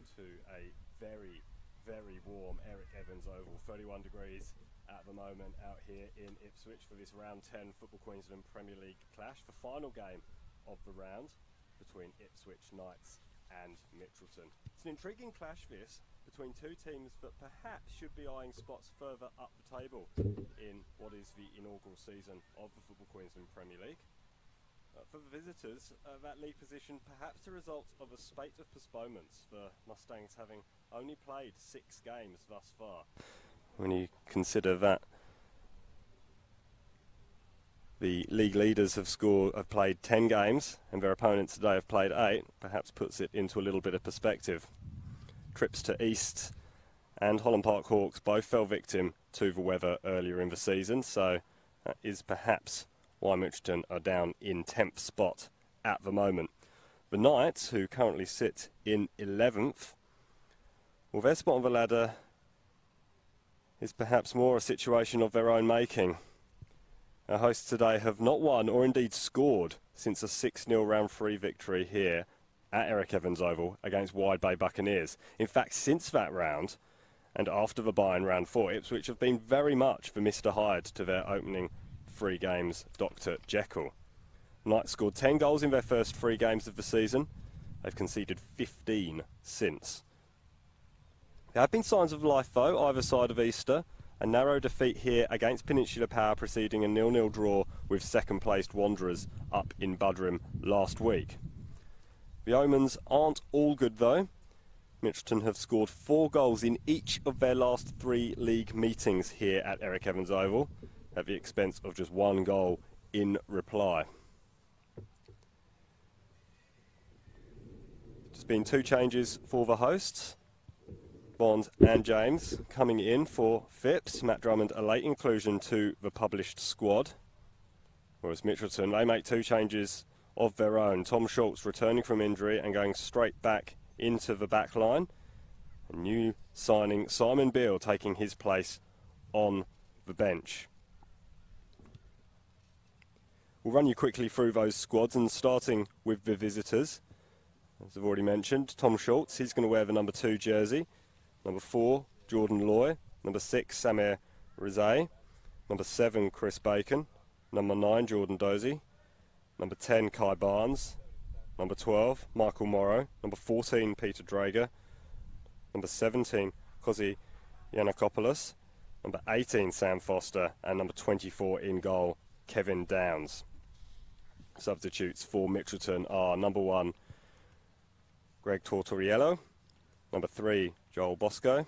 welcome to a very, very warm Eric Evans Oval. 31 degrees at the moment out here in Ipswich for this round 10 Football Queensland Premier League clash, the final game of the round between Ipswich Knights and Mitchelton. It's an intriguing clash, this, between two teams that perhaps should be eyeing spots further up the table in what is the inaugural season of the Football Queensland Premier League. For the visitors, that league position perhaps the result of a spate of postponements, the Mustangs having only played 6 games thus far. When you consider that the league leaders have played 10 games and their opponents today have played 8, perhaps puts it into a little bit of perspective. Trips to East and Holland Park Hawks both fell victim to the weather earlier in the season, so that is perhaps why Mitchelton are down in 10th spot at the moment. The Knights, who currently sit in 11th, well, their spot on the ladder is perhaps more a situation of their own making. Our hosts today have not won or indeed scored since a 6-0 round 3 victory here at Eric Evans Oval against Wide Bay Buccaneers. In fact, since that round and after the bye in round 4, Ipswich have been very much the Mr. Hyde to their opening 3 games, Dr. Jekyll. Knights scored 10 goals in their first 3 games of the season. They've conceded 15 since. There have been signs of life, though, either side of Easter. A narrow defeat here against Peninsula Power preceding a 0-0 draw with second-placed Wanderers up in Budrum last week. The omens aren't all good, though. Mitchelton have scored 4 goals in each of their last 3 league meetings here at Eric Evans Oval, at the expense of just 1 goal in reply. There's been 2 changes for the hosts. Bond and James coming in for Phipps. Matt Drummond a late inclusion to the published squad. Whereas Mitchelton, they make 2 changes of their own. Tom Schultz returning from injury and going straight back into the back line. A new signing, Simon Beale, taking his place on the bench. We'll run you quickly through those squads, and starting with the visitors. As I've already mentioned, Tom Schultz, he's going to wear the number 2 jersey. Number 4, Jordan Loy. Number 6, Samir Rizay. Number 7, Chris Bacon. Number 9, Jordan Dozy. Number 10, Kai Barnes. Number 12, Michael Morrow. Number 14, Peter Drager. Number 17, Kosi Yanakopoulos. Number 18, Sam Foster. And number 24 in goal, Kevin Downs. Substitutes for Mitchelton are number 1, Greg Tortoriello. Number 3, Joel Bosco.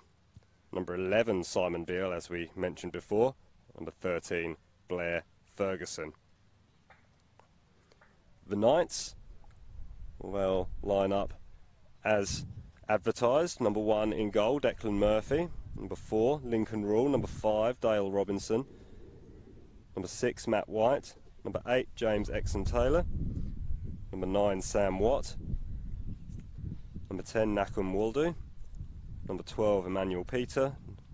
Number 11, Simon Beale, as we mentioned before. Number 13, Blair Ferguson. The Knights will line up as advertised. Number 1 in goal, Declan Murphy. Number 4, Lincoln Rule. Number 5, Dale Robinson. Number 6, Matt White. Number 8, James Exon-Taylor. Number 9, Sam Watt. Number 10, Nakum Waldu. Number 12, Emmanuel Peter.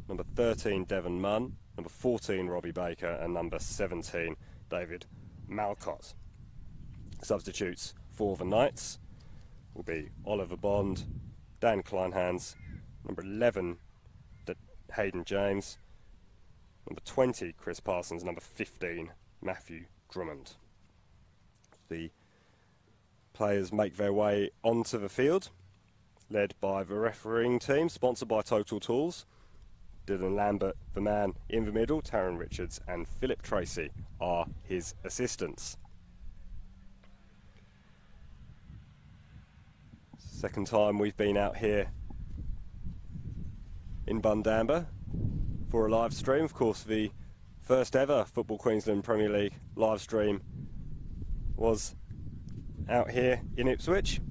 Number 13, Devon Munn. Number 14, Robbie Baker. And number 17, David Malcott. Substitutes for the Knights will be Oliver Bond, Dan Kleinhans. Number 11, Hayden James. Number 20, Chris Parsons. Number 15, Matthew Drummond. The players make their way onto the field, led by the refereeing team, sponsored by Total Tools. Dylan Lambert, the man in the middle, Taryn Richards and Philip Tracy are his assistants. Second time we've been out here in Bundamba for a live stream. Of course, the first ever Football Queensland Premier League live stream was out here in Ipswich.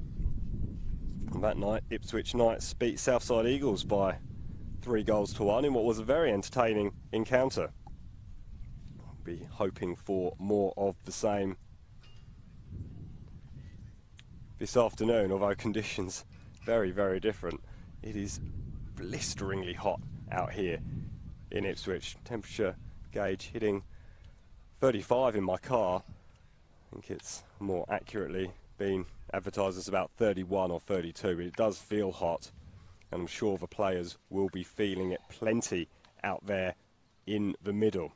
And that night, Ipswich Knights beat Southside Eagles by 3-1 in what was a very entertaining encounter. I'll be hoping for more of the same this afternoon, although conditions very, very different. It is blisteringly hot out here in Ipswich. Temperature gauge hitting 35 in my car. I think it's more accurately been advertised as about 31 or 32, but it does feel hot. And I'm sure the players will be feeling it plenty out there in the middle.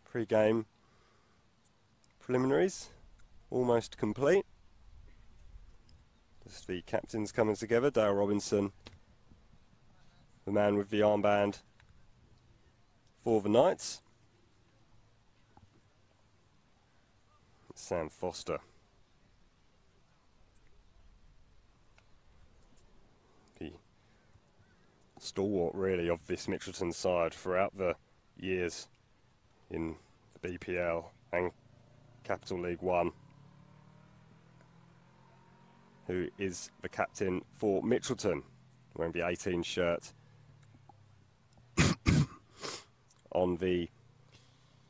Pre-game preliminaries almost complete. Just the captains coming together. Dale Robinson, the man with the armband for the Knights. Sam Foster. The stalwart really of this Mitchelton side throughout the years in the BPL and Capital League 1, who is the captain for Mitchelton, wearing the 18 shirt on the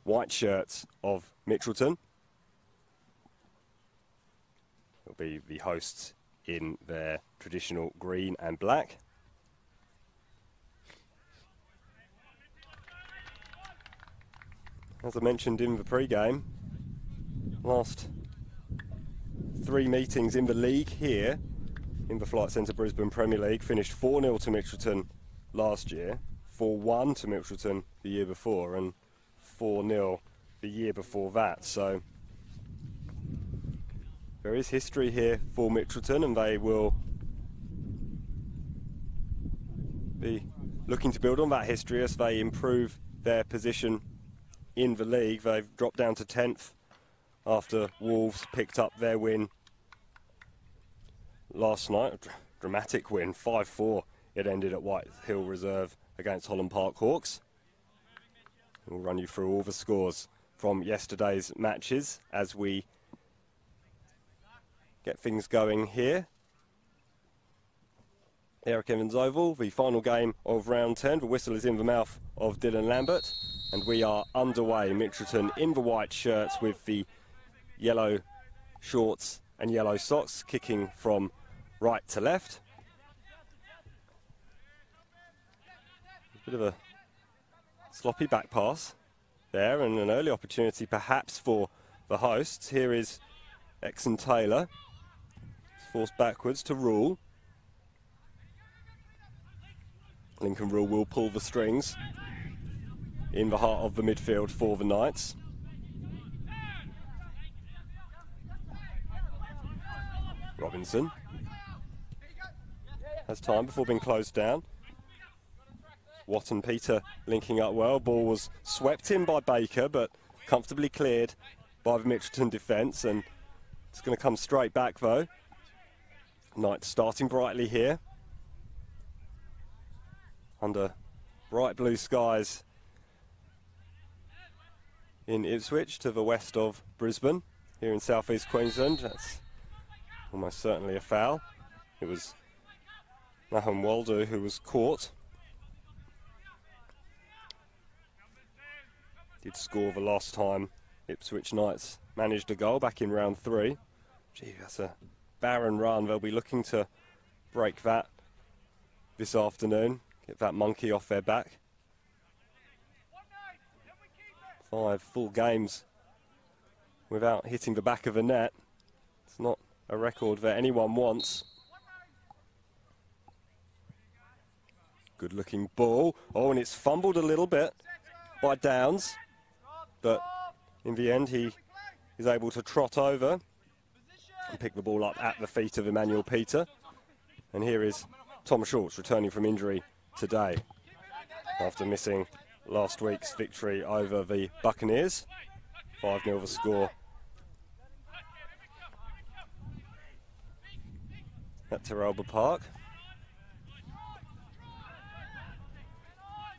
white shirts of Mitchelton. Will be the hosts in their traditional green and black. As I mentioned in the pre-game, last 3 meetings in the league here in the Flight Centre Brisbane Premier League finished 4-0 to Mitchelton last year, 4-1 to Mitchelton the year before, and 4-0 the year before that. So there is history here for Mitchelton, and they will be looking to build on that history as they improve their position in the league. They've dropped down to 10th after Wolves picked up their win last night. Dramatic win, 5-4 it ended at White Hill Reserve against Holland Park Hawks. We'll run you through all the scores from yesterday's matches as we get things going here. Eric Evans Oval, the final game of round 10. The whistle is in the mouth of Dylan Lambert, and we are underway. Mitchelton in the white shirts with the yellow shorts and yellow socks, kicking from right to left. A bit of a sloppy back pass there, and an early opportunity perhaps for the hosts. Here is Exon Taylor. It's forced backwards to Rule. Lincoln Rule will pull the strings in the heart of the midfield for the Knights. Robinson has time before being closed down. Watt and Peter linking up well. Ball was swept in by Baker, but comfortably cleared by the Mitchelton defence, and it's going to come straight back though. Knights starting brightly here under bright blue skies in Ipswich to the west of Brisbane here in southeast Queensland. That's almost certainly a foul. It was Nahum Waldo who was caught. Did score the last time Ipswich Knights managed a goal back in round 3. Gee, that's a barren run. They'll be looking to break that this afternoon, get that monkey off their back. 5 full games without hitting the back of the net. It's not a record that anyone wants. Good looking ball. Oh, and it's fumbled a little bit by Downs, but in the end he is able to trot over and pick the ball up at the feet of Emmanuel Peter. And here is Tom Schultz returning from injury today after missing last week's victory over the Buccaneers. 5-0 the score at Terralba Park.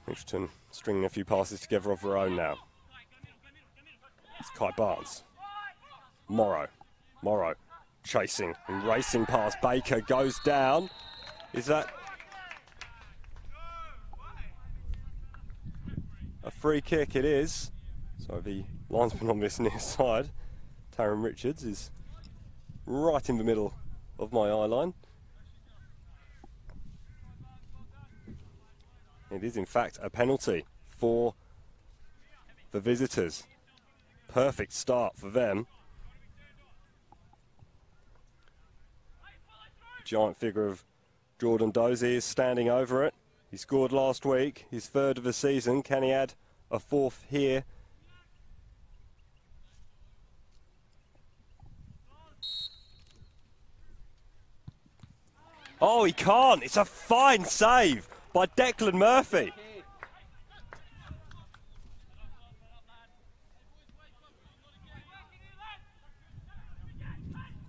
Mitchelton stringing a few passes together of their own now. It's Kai Barnes. Morrow chasing and racing past Baker, goes down. Is that a free kick? It is. So the linesman on this near side, Taron Richards, is right in the middle of my eye line. It is in fact a penalty for the visitors. Perfect start for them. giant figure of Jordan Dozy is standing over it. He scored last week, his third of the season. Can he add a fourth here? Oh, he can't. It's a fine save by Declan Murphy.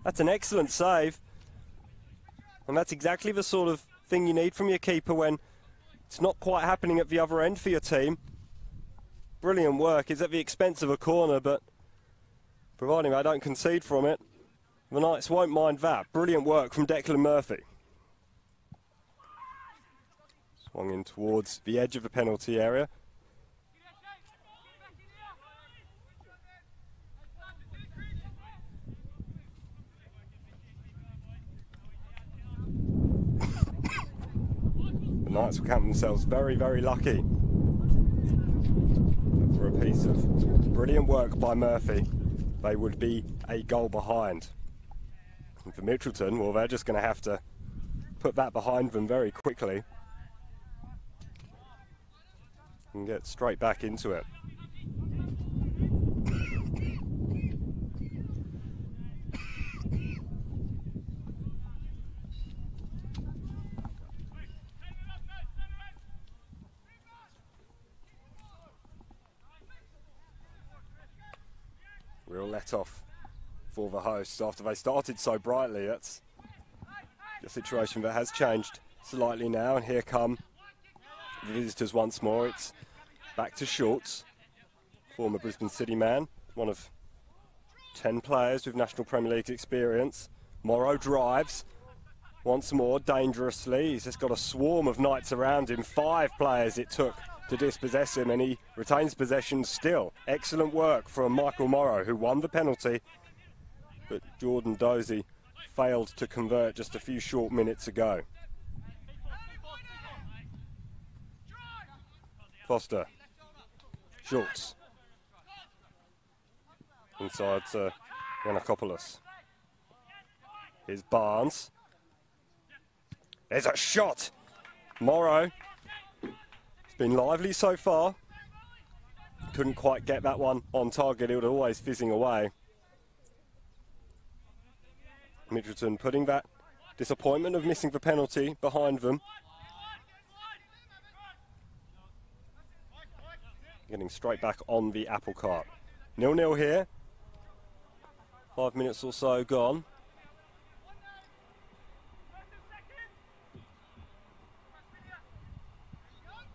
That's an excellent save. And that's exactly the sort of thing you need from your keeper when it's not quite happening at the other end for your team. Brilliant work. It's at the expense of a corner, but providing they don't concede from it, the Knights won't mind that. Brilliant work from Declan Murphy. Swung in towards the edge of the penalty area. The Knights will count themselves very, very lucky for a piece of brilliant work by Murphy. They would be a goal behind. And for Mitchelton, well, they're just going to have to put that behind them very quickly and get straight back into it. Real let off for the hosts after they started so brightly. That's the situation that has changed slightly now, and here come the visitors once more. It's back to Schultz, former Brisbane City man, one of 10 players with National Premier League experience. Morrow drives once more dangerously. He's just got a swarm of Knights around him. 5 players it took to dispossess him, and he retains possession still. Excellent work from Michael Morrow, who won the penalty, but Jordan Dozy failed to convert just a few short minutes ago. Foster. Schultz. Inside to Yanakopoulos. Here's Barnes. There's a shot! Morrow. It's been lively so far. Couldn't quite get that one on target. It was always fizzing away. Mitchelton putting that disappointment of missing the penalty behind them. Getting straight back on the apple cart. 0-0 here. 5 minutes or so gone.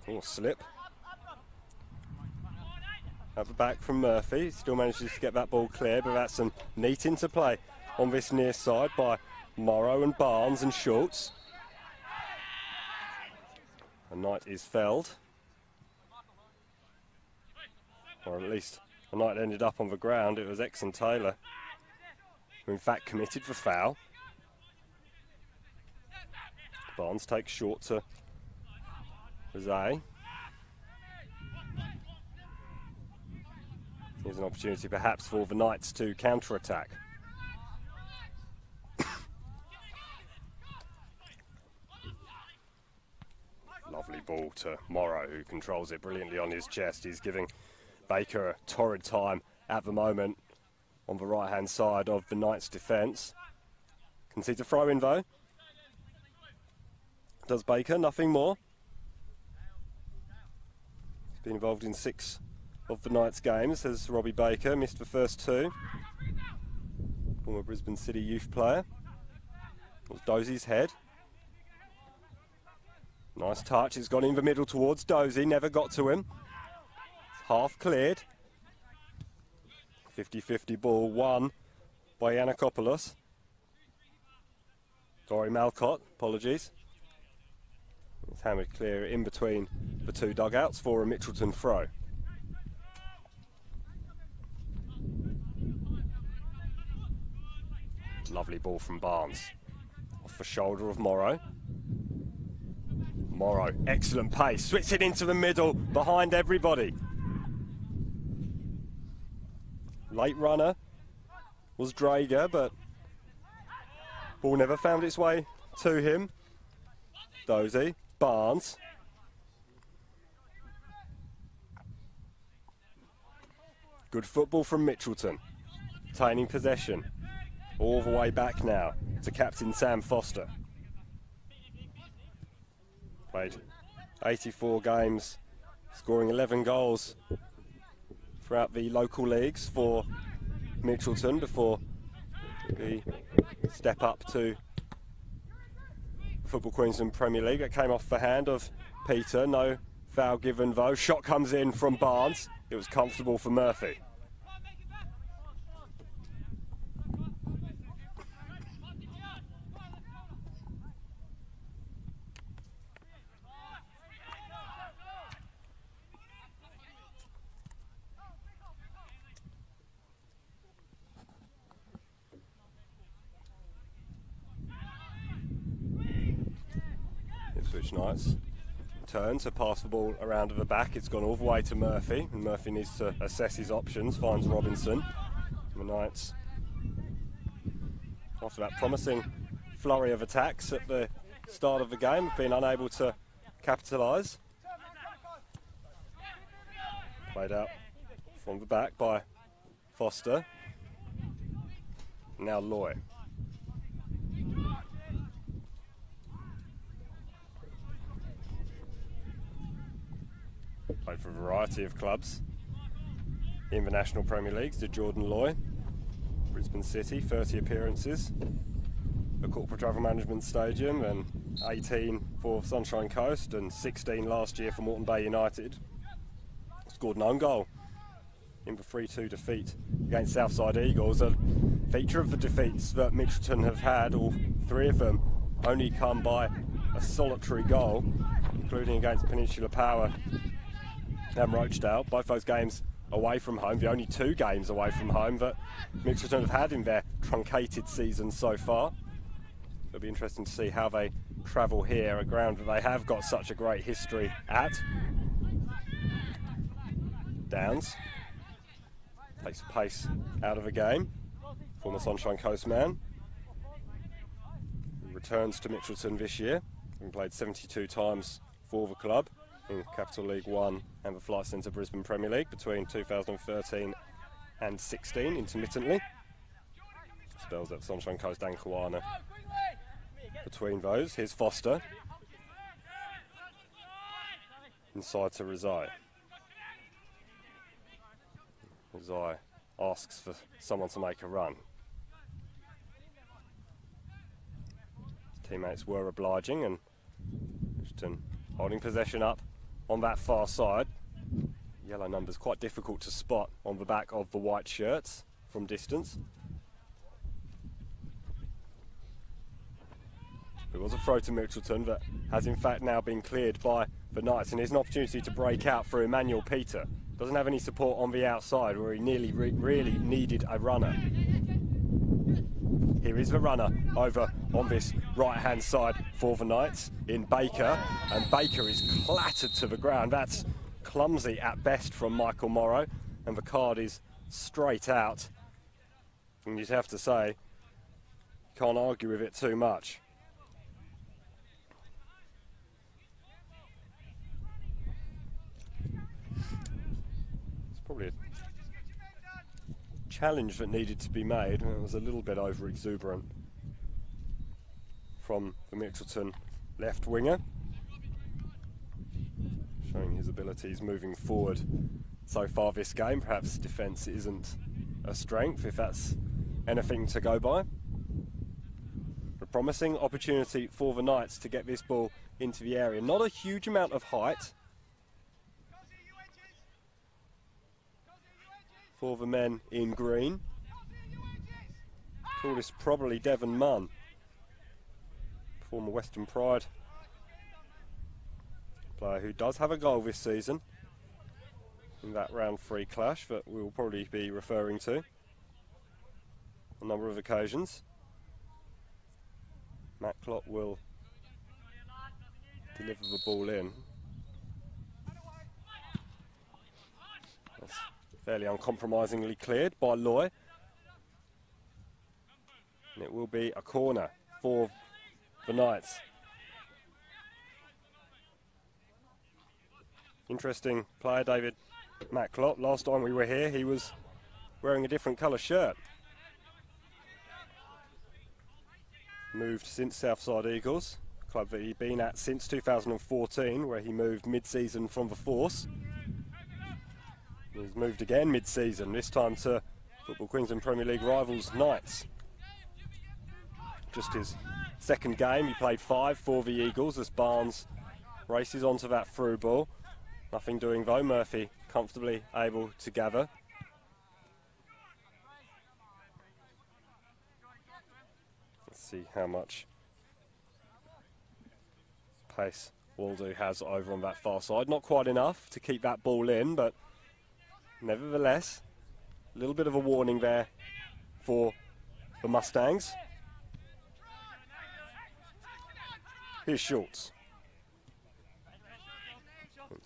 Oh, slip. At the back from Murphy. Still manages to get that ball clear, but that's some neat interplay on this near side by Morrow and Barnes and Schultz. A Knight is felled. Or at least a Knight ended up on the ground. It was Exon Taylor who in fact committed the foul. Barnes takes short to Rosé. Here's an opportunity perhaps for the Knights to counter-attack. Lovely ball to Morrow, who controls it brilliantly on his chest. He's giving Baker a torrid time at the moment on the right-hand side of the Knights' defence. Concedes a throw-in though. Does Baker, nothing more. He's been involved in 6 of the Knights' games as Robbie Baker, missed the first 2. Former Brisbane City youth player. It was Dozy's head. Nice touch, it's gone in the middle towards Dozy, never got to him. It's half cleared. 50-50 ball won by Yanakopoulos. Sorry, Malcott, apologies. It's hammered clear in between the 2 dugouts for a Mitchelton throw. Lovely ball from Barnes. Off the shoulder of Morrow. Morrow, excellent pace, switch it into the middle, behind everybody. Late runner was Drager, but ball never found its way to him. Dozy, Barnes. Good football from Mitchelton. Obtaining possession. All the way back now to captain Sam Foster. Played 84 games, scoring 11 goals throughout the local leagues for Mitchelton before the step up to Football Queensland Premier League. It came off the hand of Peter. No foul given though. Shot comes in from Barnes. It was comfortable for Murphy. Ipswich Knights turn to pass the ball around to the back. It's gone all the way to Murphy, and Murphy needs to assess his options, finds Robinson. The Knights, after that promising flurry of attacks at the start of the game, have been unable to capitalise. Played out from the back by Foster. Now Loy. Played for a variety of clubs in the National Premier Leagues. Did Jordan Loy, Brisbane City, 30 appearances at Corporate Travel Management Stadium, and 18 for Sunshine Coast and 16 last year for Moreton Bay United. Scored an own goal in the 3-2 defeat against Southside Eagles. A feature of the defeats that Mitchelton have had, all three of them, only come by a solitary goal, including against Peninsula Power and Rochdale. Both those games away from home, the only two games away from home that Mitchelton have had in their truncated season so far. It'll be interesting to see how they travel here, a ground that they have got such a great history at. Downs takes the pace out of the game. Former Sunshine Coast man. He returns to Mitchelton this year, having played 72 times for the club in Capital League 1 and the Flight Centre Brisbane Premier League between 2013 and 16 intermittently. Spells at Sunshine Coast and Kawana between those. Here's Foster. Inside to Rizai. Rizai asks for someone to make a run. His teammates were obliging, and Mitchelton holding possession up on that far side. Yellow numbers quite difficult to spot on the back of the white shirts from distance. There was a throw to Mitchelton that has in fact now been cleared by the Knights, and here's an opportunity to break out for Emmanuel Peter. Doesn't have any support on the outside where he nearly really needed a runner. Here is the runner over on this right-hand side for the Knights in Baker, and Baker is clattered to the ground. That's clumsy at best from Michael Morrow, and the card is straight out. And you'd have to say, can't argue with it too much. It's probably a challenge that needed to be made. It was a little bit over exuberant from the Mitchelton left winger, showing his abilities moving forward so far this game. Perhaps defence isn't a strength, if that's anything to go by. A promising opportunity for the Knights to get this ball into the area. Not a huge amount of height for the men in green. Tallest probably Devon Munn, former Western Pride player who does have a goal this season in that round 3 clash that we'll probably be referring to a number of occasions. Matt Clott will deliver the ball in. That's fairly uncompromisingly cleared by Loy. And it will be a corner for the Knights. Interesting player, David Matchlop. Last time we were here, he was wearing a different colour shirt. Moved since Southside Eagles, club that he'd been at since 2014, where he moved mid-season from the Force. He's moved again mid-season, this time to Football Queensland Premier League rivals Knights. Just his second game, he played 5 for the Eagles as Barnes races onto that through ball. Nothing doing though, Murphy comfortably able to gather. Let's see how much pace Waldo has over on that far side. Not quite enough to keep that ball in, but nevertheless, a little bit of a warning there for the Mustangs. Here's Schultz.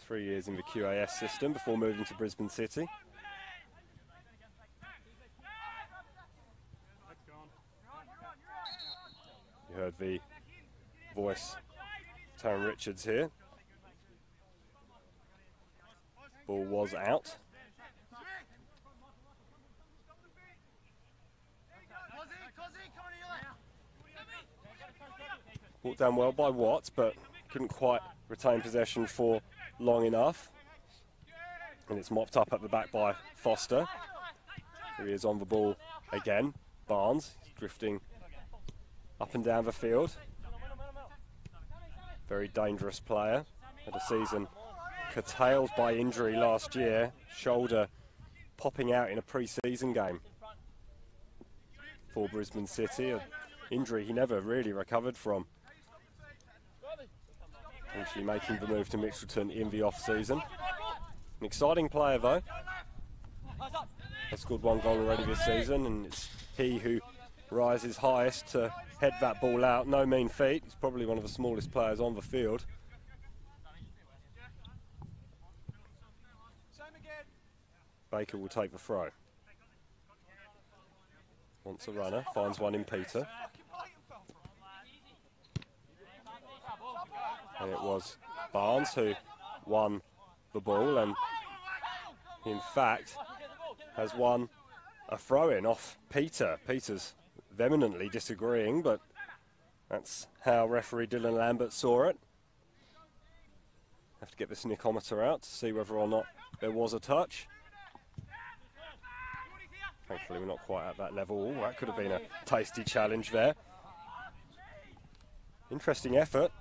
3 years in the QAS system before moving to Brisbane City. You heard the voice, Taryn Richards here. Ball was out. Brought down well by Watts, but couldn't quite retain possession for long enough. And it's mopped up at the back by Foster. Here he is on the ball again. Barnes drifting up and down the field. Very dangerous player. Had a season curtailed by injury last year. Shoulder popping out in a pre-season game for Brisbane City. An injury he never really recovered from. Eventually making the move to Mitchelton in the off-season. An exciting player though. Has scored 1 goal already this season, and it's he who rises highest to head that ball out. No mean feat. He's probably one of the smallest players on the field. Baker will take the throw. Wants a runner, finds one in Peter. And it was Barnes who won the ball and in fact has won a throw-in off Peter. Peter's vehemently disagreeing, but that's how referee Dylan Lambert saw it. Have to get the snickometer out to see whether or not there was a touch. Thankfully we're not quite at that level. Ooh, that could have been a tasty challenge there. Interesting effort.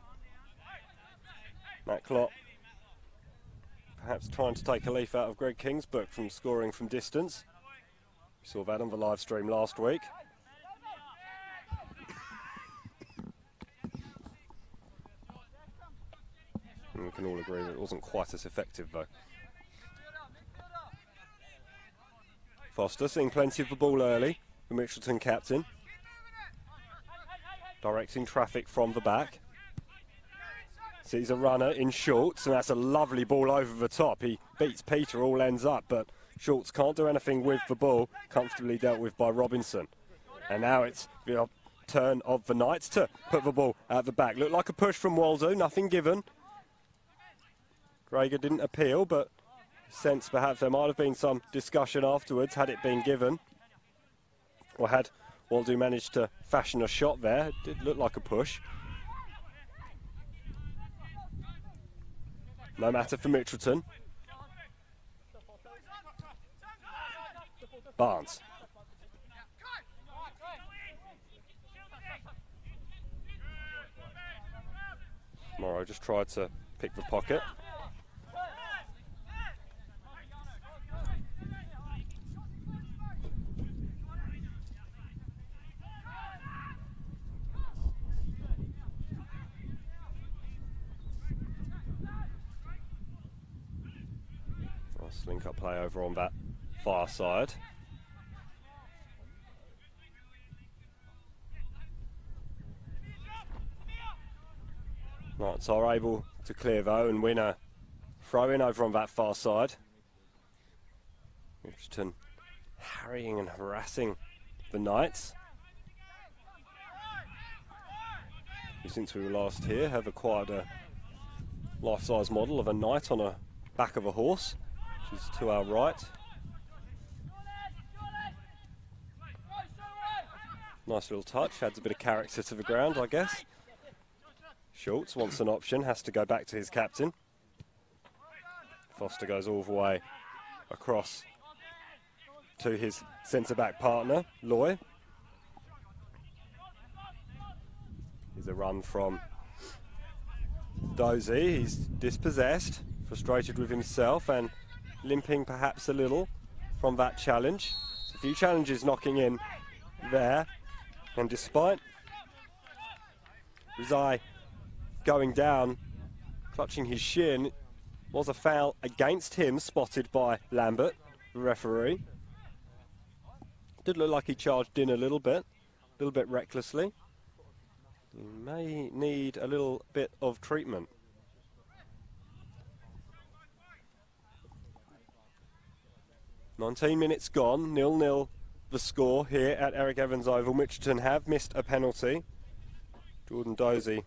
Matt Klopp perhaps trying to take a leaf out of Greg King's book from scoring from distance. We saw that on the live stream last week. And we can all agree that it wasn't quite as effective though. Foster seeing plenty of the ball early, the Mitchelton captain. Directing traffic from the back. Sees a runner in Schultz, and that's a lovely ball over the top. He beats Peter, all ends up, but Schultz can't do anything with the ball. Comfortably dealt with by Robinson. And now it's the turn of the Knights to put the ball at the back. Looked like a push from Waldo, nothing given. Drager didn't appeal, but sense perhaps there might have been some discussion afterwards had it been given. Or had Waldo managed to fashion a shot there. It did look like a push. No matter for Mitchelton. Barnes. Morrow just tried to pick the pocket. Nice link-up play over on that far side. Knights are able to clear though and win a throw-in over on that far side. Mitchelton harrying and harassing the Knights. who since we were last here have acquired a life-size model of a knight on the back of a horse, which is to our right. Nice little touch, adds a bit of character to the ground, I guess. Schultz wants an option, has to go back to his captain. Foster goes all the way across to his centre-back partner, Loy. Here's a run from Dozy. He's dispossessed, frustrated with himself and limping perhaps a little from that challenge. A few challenges knocking in there, and despite Rizai going down, clutching his shin, was a foul against him spotted by Lambert, the referee. Did look like he charged in a little bit recklessly. He may need a little bit of treatment. "19 minutes gone, 0-0 the score here at Eric Evans Oval. Mitchelton have missed a penalty. Jordan Dozy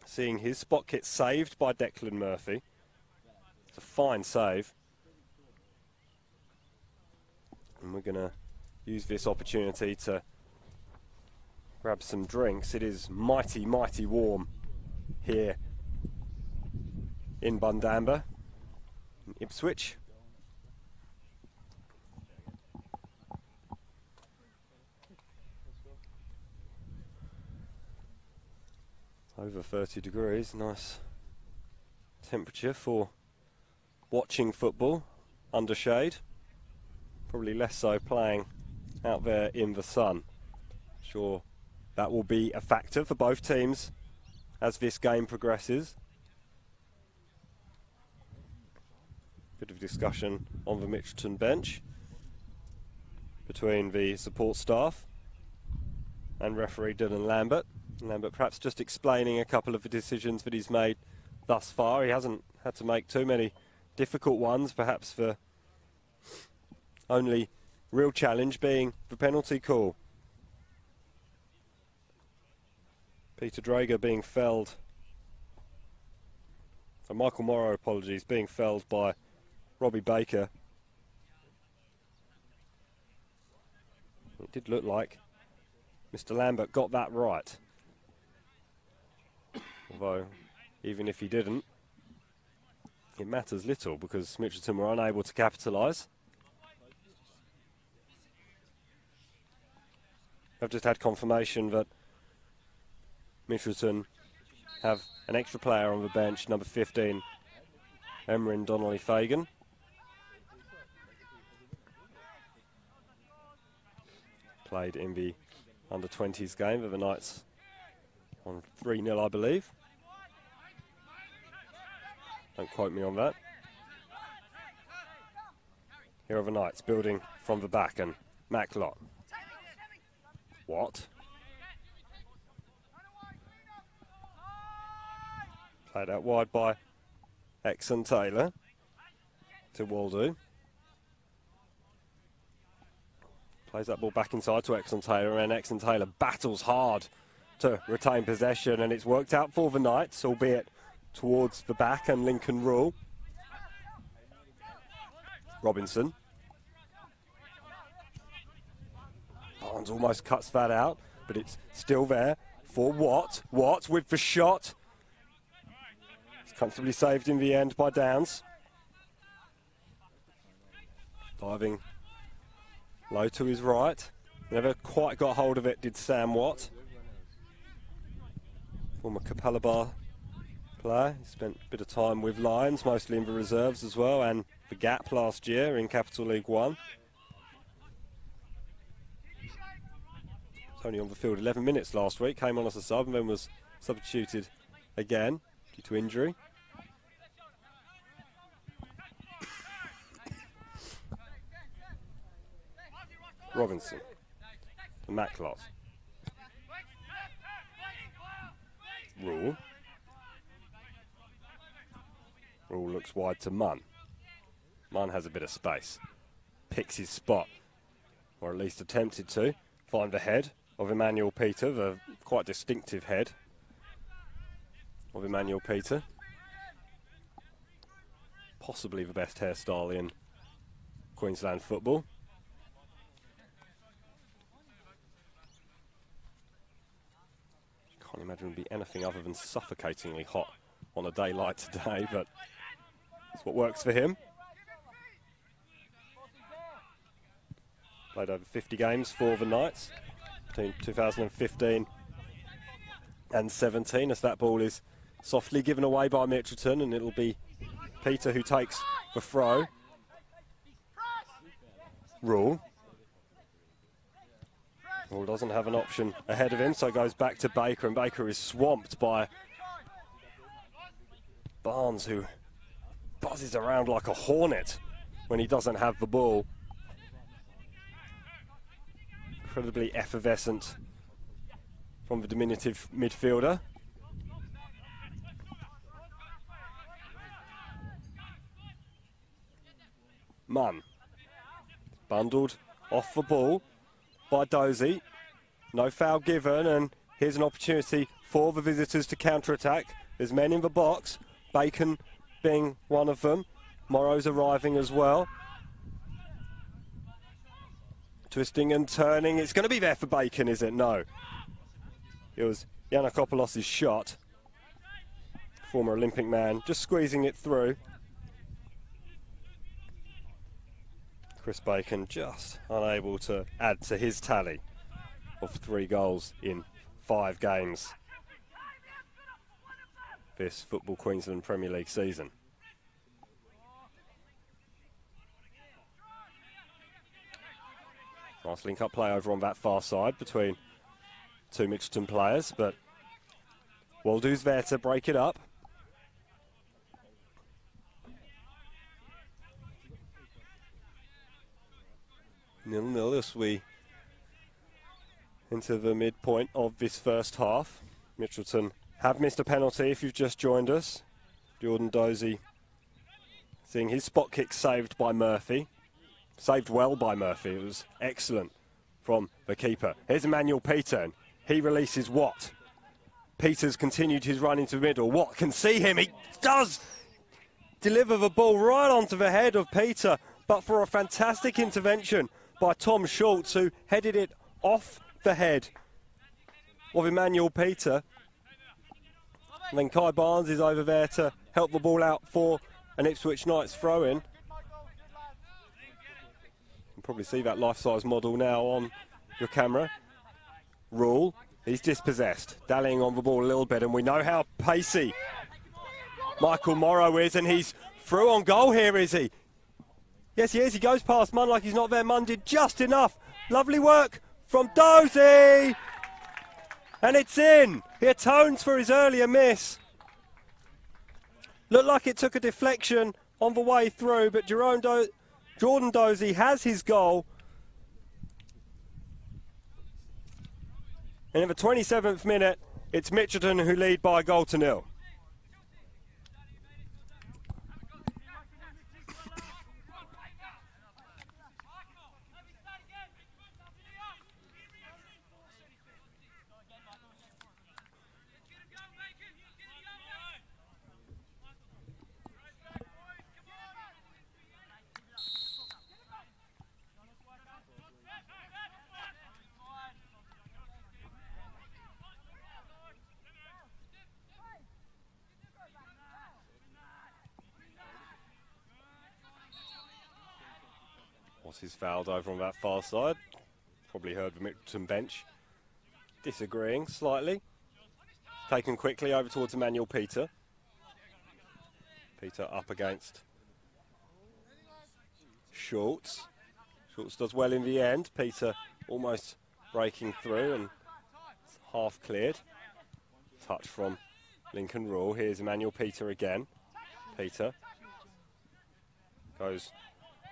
seeing his spot kit saved by Declan Murphy. It's a fine save. And we're going to use this opportunity to grab some drinks. It is mighty, mighty warm here in Bundamba, in Ipswich. Over 30 degrees, nice temperature for watching football under shade. Probably less so playing out there in the sun. Sure, that will be a factor for both teams as this game progresses. Bit of discussion on the Mitchelton bench between the support staff and referee Dylan Lambert. Lambert perhaps just explaining a couple of the decisions that he's made thus far. He hasn't had to make too many difficult ones, perhaps the only real challenge being the penalty call. Peter Drager being felled, for Michael Morrow, apologies, being felled by Robbie Baker. It did look like Mr. Lambert got that right. Although, even if he didn't, it matters little because Mitchelton were unable to capitalise. I've just had confirmation that Mitchelton have an extra player on the bench, number 15, Emryn Donnelly-Fagan. Played in the under-20s game of the Knights on 3-0, I believe. Don't quote me on that. Here are the Knights building from the back, and Macklot. What? Played out wide by Exon Taylor to Waldo. Plays that ball back inside to Exon Taylor, and Exon Taylor battles hard to retain possession, and it's worked out for the Knights, albeit towards the back and Lincoln Rule. Robinson. Barnes almost cuts that out, but it's still there for Watt. Watt with the shot. It's comfortably saved in the end by Downs. Diving low to his right. Never quite got hold of it, did Sam Watt. Former Capella Bar player. He spent a bit of time with Lions, mostly in the reserves as well, and the Gap last year in Capital League 1. Only on the field 11 minutes last week, came on as a sub and then was substituted again due to injury. Robinson to Macklot. Rule. Rule looks wide to Munn. Munn has a bit of space. Picks his spot, or at least attempted to, find the head of Emmanuel Peter, the quite distinctive head of Emmanuel Peter. Possibly the best hairstyle in Queensland football. Can't imagine it would be anything other than suffocatingly hot on a day like today, but it's what works for him. Played over 50 games for the Knights between 2015 and 17, as that ball is softly given away by Mitchelton, and it'll be Peter who takes the throw. Rule doesn't have an option ahead of him, so goes back to Baker, and Baker is swamped by Barnes, who buzzes around like a hornet when he doesn't have the ball. Incredibly effervescent from the diminutive midfielder. Munn bundled off the ball by Dozy. No foul given, and here's an opportunity for the visitors to counter-attack. There's men in the box, Bacon being one of them. Morrow's arriving as well. Twisting and turning. It's going to be there for Bacon, is it? No. It was Yiannakopoulos' shot. Former Olympic man, just squeezing it through. Chris Bacon just unable to add to his tally of 3 goals in 5 games this Football Queensland Premier League season. Nice link-up play over on that far side between 2 Mitchelton players, but Waldo's there to break it up. Nil-nil as we into the midpoint of this first half. Mitchelton have missed a penalty if you've just joined us. Jordan Dozy seeing his spot kick saved by Murphy. Saved well by Murphy. It was excellent from the keeper. Here's Emmanuel Peter, and he releases Watt. Peter's continued his run into the middle. Watt can see him. He does deliver the ball right onto the head of Peter, but for a fantastic intervention by Tom Schultz, who headed it off the head of Emmanuel Peter. And then Kai Barnes is over there to help the ball out for an Ipswich Knights throw-in. You can probably see that life-size model now on your camera. Rule, he's dispossessed, dallying on the ball a little bit, and we know how pacey Michael Morrow is, and he's through on goal here, is he? Yes, he is. He goes past Munn like he's not there. Munn did just enough. Lovely work from Dozy. And it's in. He atones for his earlier miss. Looked like it took a deflection on the way through, but Jordan Dozy has his goal. And in the 27th minute, it's Mitchelton who lead by a 1-0. He's fouled over on that far side. Probably heard the Mitchelton bench disagreeing slightly. Taken quickly over towards Emmanuel Peter. Peter up against Schultz. Schultz does well in the end. Peter almost breaking through and half cleared. Touch from Lincoln Rule. Here's Emmanuel Peter again. Peter goes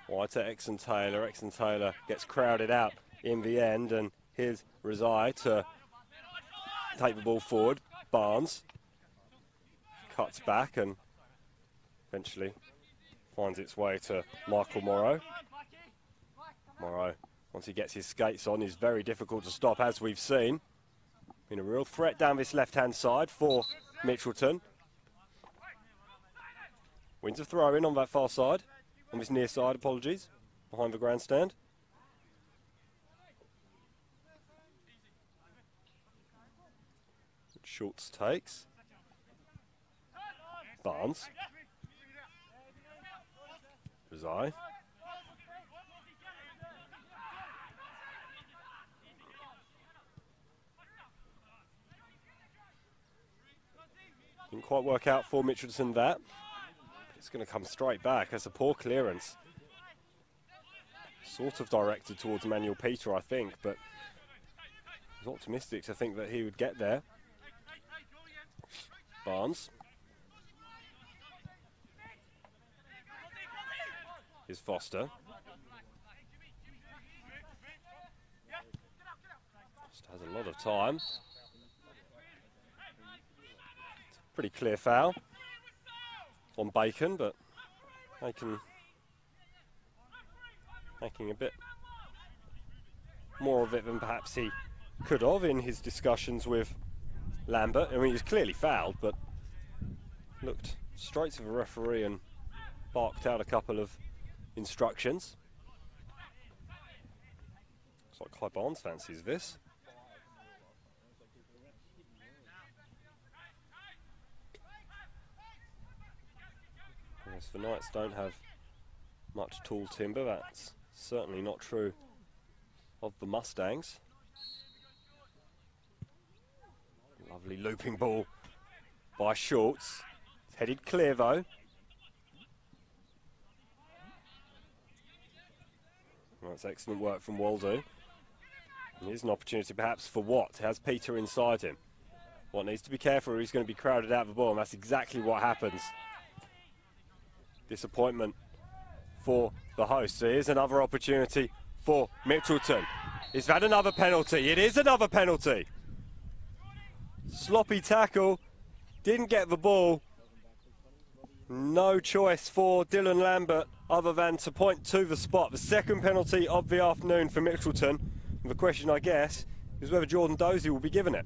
wide to Exon Taylor. Exon Taylor gets crowded out in the end, and here's Rezai to take the ball forward. Barnes cuts back and eventually finds its way to Michael Morrow. Morrow, once he gets his skates on, is very difficult to stop, as we've seen. Been a real threat down this left-hand side for Mitchelton. Wins a throw-in on that far side, on this near side, apologies, behind the grandstand. Schultz takes. Barnes. Rizai. Didn't quite work out for Mitchelton that. It's going to come straight back. That's a poor clearance. Sort of directed towards Manuel Peter, I think, but I was optimistic to think that he would get there. Barnes. Here's Foster. Just has a lot of time. Pretty clear foul on Bacon, but Bacon making a bit more of it than perhaps he could have in his discussions with Lambert. I mean, he was clearly fouled, but looked straight to the referee and barked out a couple of instructions. Looks like Kai Barnes fancies this. Yes, the Knights don't have much tall timber. That's certainly not true of the Mustangs. Lovely looping ball by Schultz. It's headed clear though. That's excellent work from Waldo. And here's an opportunity perhaps for Watt. Has Peter inside him. Watt needs to be careful or he's going to be crowded out of the ball, and that's exactly what happens. Disappointment for the host. So here's another opportunity for Mitchelton. Is that another penalty? It is another penalty. Sloppy tackle, didn't get the ball. No choice for Dylan Lambert other than to point to the spot. The second penalty of the afternoon for Mitchelton. And the question, I guess, is whether Jordan Dozy will be given it.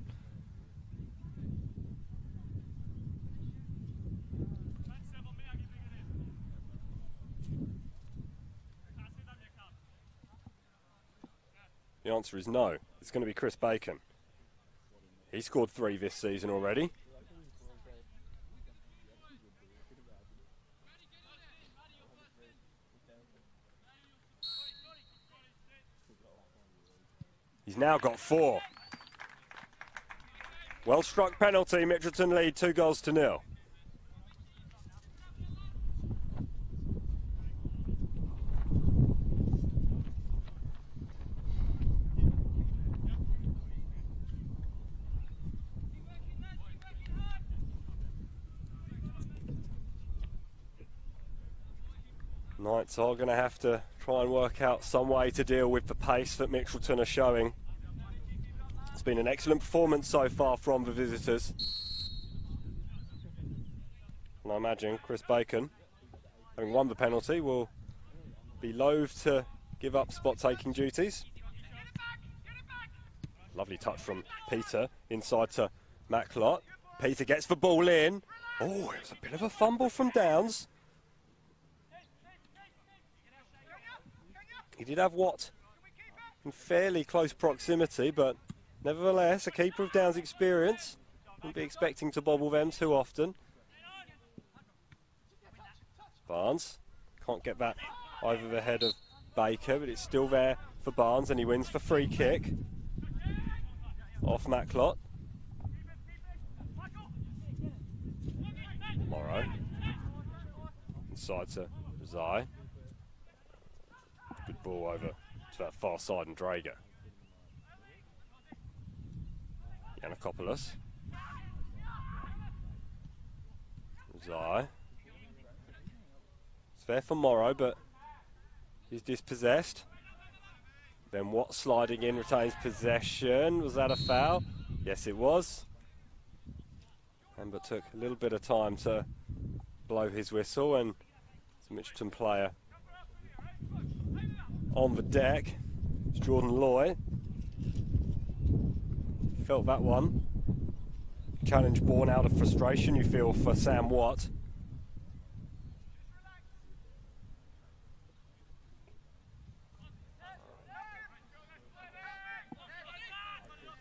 The answer is no. It's going to be Chris Bacon. He scored 3 this season already. He's now got 4. Well struck penalty. Mitchelton lead 2-0. Knights are going to have to try and work out some way to deal with the pace that Mitchelton are showing. It's been an excellent performance so far from the visitors. And I imagine Chris Bacon, having won the penalty, will be loath to give up spot-taking duties. Lovely touch from Peter inside to Macklot. Peter gets the ball in. Oh, it was a bit of a fumble from Downs. He did have Watt in fairly close proximity, but nevertheless, a keeper of Downs' experience. Wouldn't be expecting to bobble them too often. Barnes can't get that over the head of Baker, but it's still there for Barnes, and he wins for free kick off Macklot. Morrow inside to Zai. Good ball over to that far side and Drager. Yanakopoulos. Zai. It's there for Morrow, but he's dispossessed. Then Watt sliding in, retains possession. Was that a foul? Yes, it was. Amber took a little bit of time to blow his whistle, and it's a Mitchelton player on the deck. It's Jordan Loy. felt that one. Challenge born out of frustration, you feel, for Sam Watt.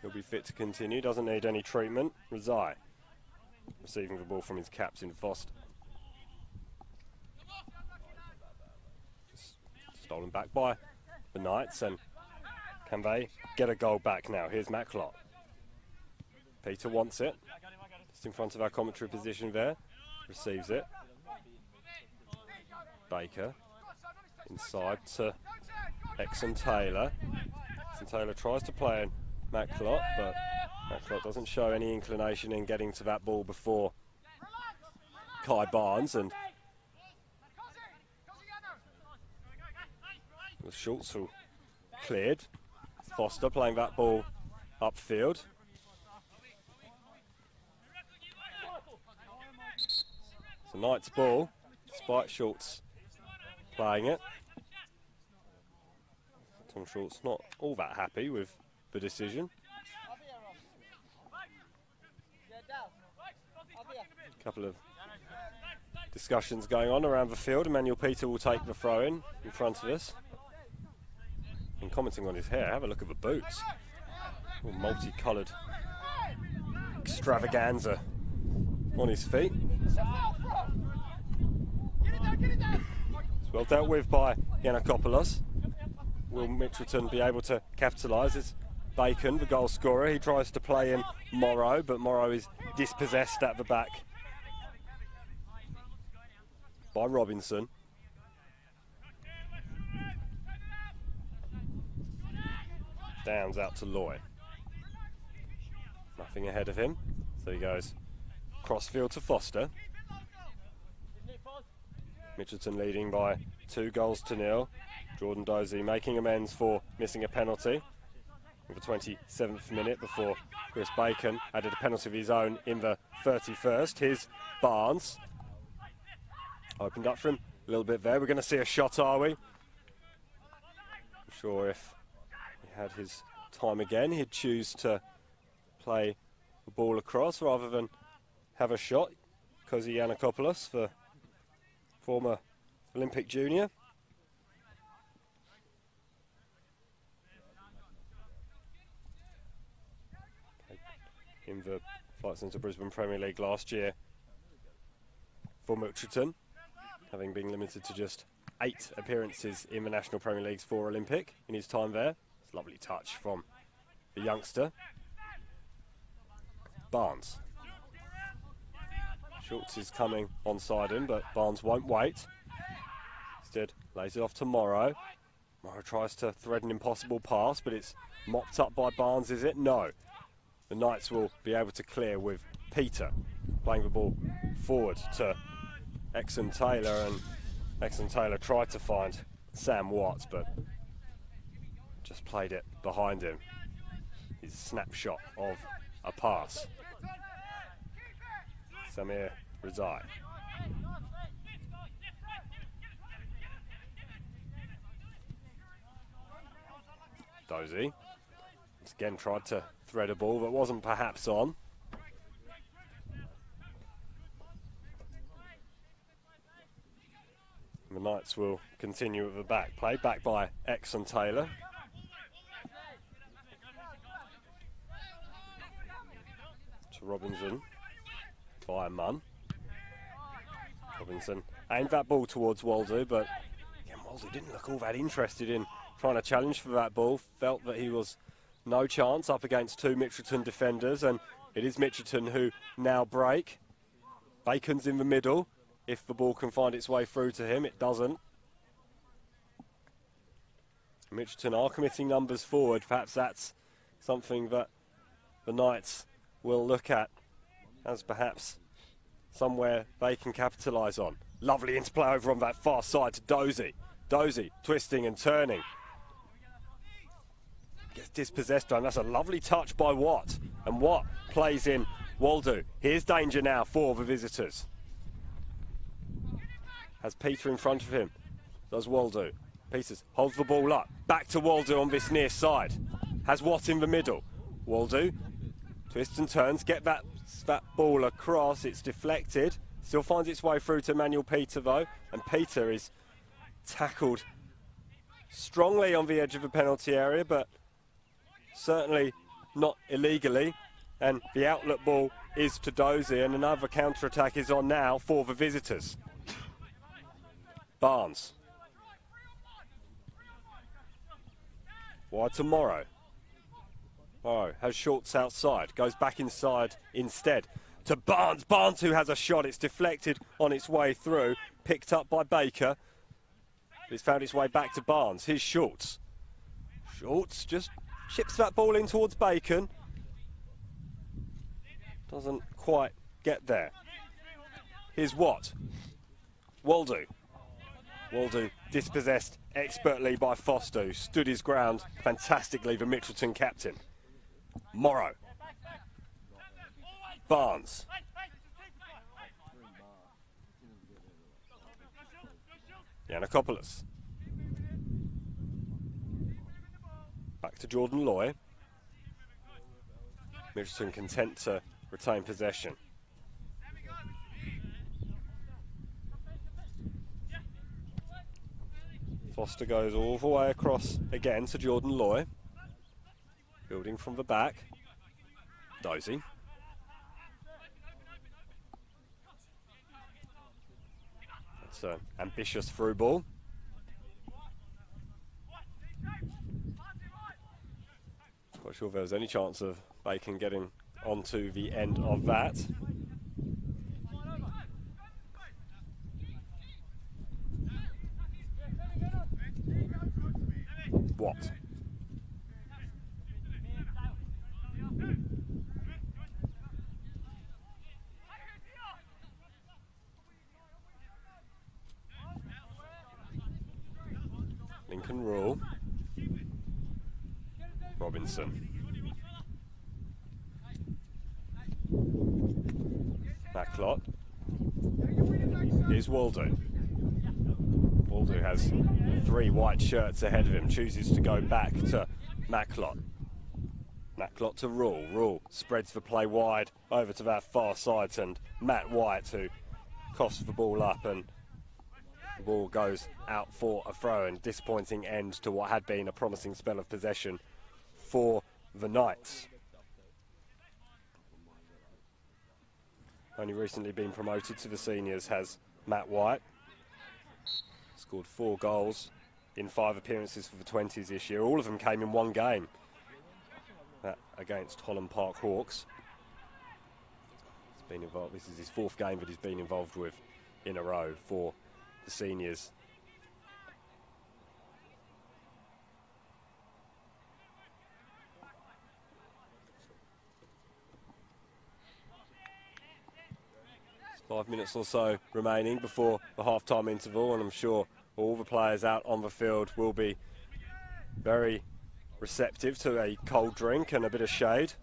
He'll be fit to continue, doesn't need any treatment. Rezai receiving the ball from his captain, Foster. Stolen back by the Knights, and can they get a goal back now? Here's Macklot. Peter wants it. Just in front of our commentary position there. Receives it. Baker inside to Exon Taylor. Exon Taylor tries to play in Macklot, but Macklot doesn't show any inclination in getting to that ball before Kai Barnes, and the Schultz who cleared. Foster playing that ball upfield. It's a Knights ball, despite Schultz playing it. Tom Schultz not all that happy with the decision. A couple of discussions going on around the field. Emmanuel Peter will take the throw in front of us. And commenting on his hair, have a look at the boots. All multicoloured extravaganza on his feet. It's well dealt with by Giannakopoulos. Will Mitchelton be able to capitalise? It's Bacon, the goal scorer. He tries to play in Morrow, but Morrow is dispossessed at the back by Robinson. Downs out to Loy. Nothing ahead of him, so he goes crossfield to Foster. Mitchelton leading by 2-0. Jordan Dozy making amends for missing a penalty in the 27th minute before Chris Bacon added a penalty of his own in the 31st. Here's Barnes. Opened up for him a little bit there. We're going to see a shot, are we? I'm sure if he had his time again, he'd choose to play the ball across rather than have a shot. Kozi Giannakopoulos, the former Olympic junior. In the Flight Centre Brisbane Premier League last year for Mitchelton, having been limited to just 8 appearances in the National Premier Leagues for Olympic in his time there. It's a lovely touch from the youngster. Barnes. Schultz is coming onside him, but Barnes won't wait. Instead, lays it off to Morrow. Morrow tries to thread an impossible pass, but it's mopped up by Barnes, is it? No. The Knights will be able to clear with Peter playing the ball forward to Exon Taylor, and Exon Taylor tried to find Sam Watt, but just played it behind him. His snapshot of a pass. Samir Rezai. Dozy once again tried to thread a ball that wasn't perhaps on. The Knights will continue with the back play, back by Exon Taylor. To Robinson by Munn. Robinson aimed that ball towards Waldo, but again, Waldo didn't look all that interested in trying to challenge for that ball. Felt that he was no chance up against 2 Mitchelton defenders, and it is Mitchelton who now break. Bacon's in the middle. If the ball can find its way through to him, it doesn't. Mitchelton are committing numbers forward. Perhaps that's something that the Knights will look at as perhaps somewhere they can capitalise on. Lovely interplay over on that far side to Dozy. Dozy twisting and turning. Gets dispossessed by him. That's a lovely touch by Watt. And Watt plays in Waldo. Here's danger now for the visitors. Has Peter in front of him. Does Waldo. Peters holds the ball up. Back to Waldo on this near side. Has Watt in the middle. Waldo Twists and turns, get that ball across, it's deflected. Still finds its way through to Manuel Peter though, and Peter is tackled strongly on the edge of the penalty area, but certainly not illegally. And the outlet ball is to Dozy, and another counter-attack is on now for the visitors. Barnes. Wide to Morrow. Morrow has Schultz outside, goes back inside instead to Barnes. Barnes, who has a shot, it's deflected on its way through, picked up by Baker. It's found its way back to Barnes. Here's Schultz. Schultz just chips that ball in towards Bacon. Doesn't quite get there. Here's Watt. Waldo. Waldo dispossessed expertly by Foster, who stood his ground fantastically, the Mitchelton captain. Morrow. Barnes. Yanakopoulos. Back to Jordan Loy. Mitchelton content to retain possession. Foster goes all the way across again to Jordan Loy. Building from the back. Dozy. That's an ambitious through ball. Not sure if there was any chance of Bacon getting onto the end of that. What? Lincoln Rule. Robinson. Macklot. Here's Waldo. Waldo has 3 white shirts ahead of him, chooses to go back to Macklot. Macklot to Rule. Rule spreads the play wide over to that far side, and Matt White, who coughs the ball up, and the ball goes out for a throw, and disappointing end to what had been a promising spell of possession for the Knights. Only recently been promoted to the seniors has Matt White. Scored 4 goals in 5 appearances for the 20s this year. All of them came in one game. That against Holland Park Hawks. He's been involved. This is his 4th game that he's been involved with in a row for the seniors. There's 5 minutes or so remaining before the half-time interval, and I'm sure all the players out on the field will be very receptive to a cold drink and a bit of shade.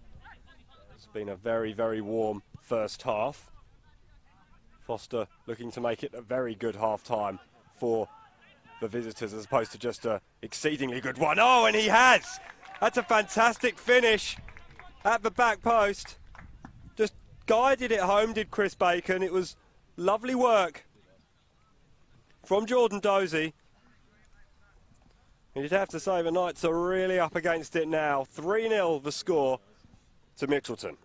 It's been a very, very warm first half. Foster looking to make it a very good half-time for the visitors as opposed to just an exceedingly good one. Oh, and he has! That's a fantastic finish at the back post. Just guided it home, did Chris Bacon. It was lovely work from Jordan Dozy. You'd have to say the Knights are really up against it now. 3-0 the score to Mitchelton.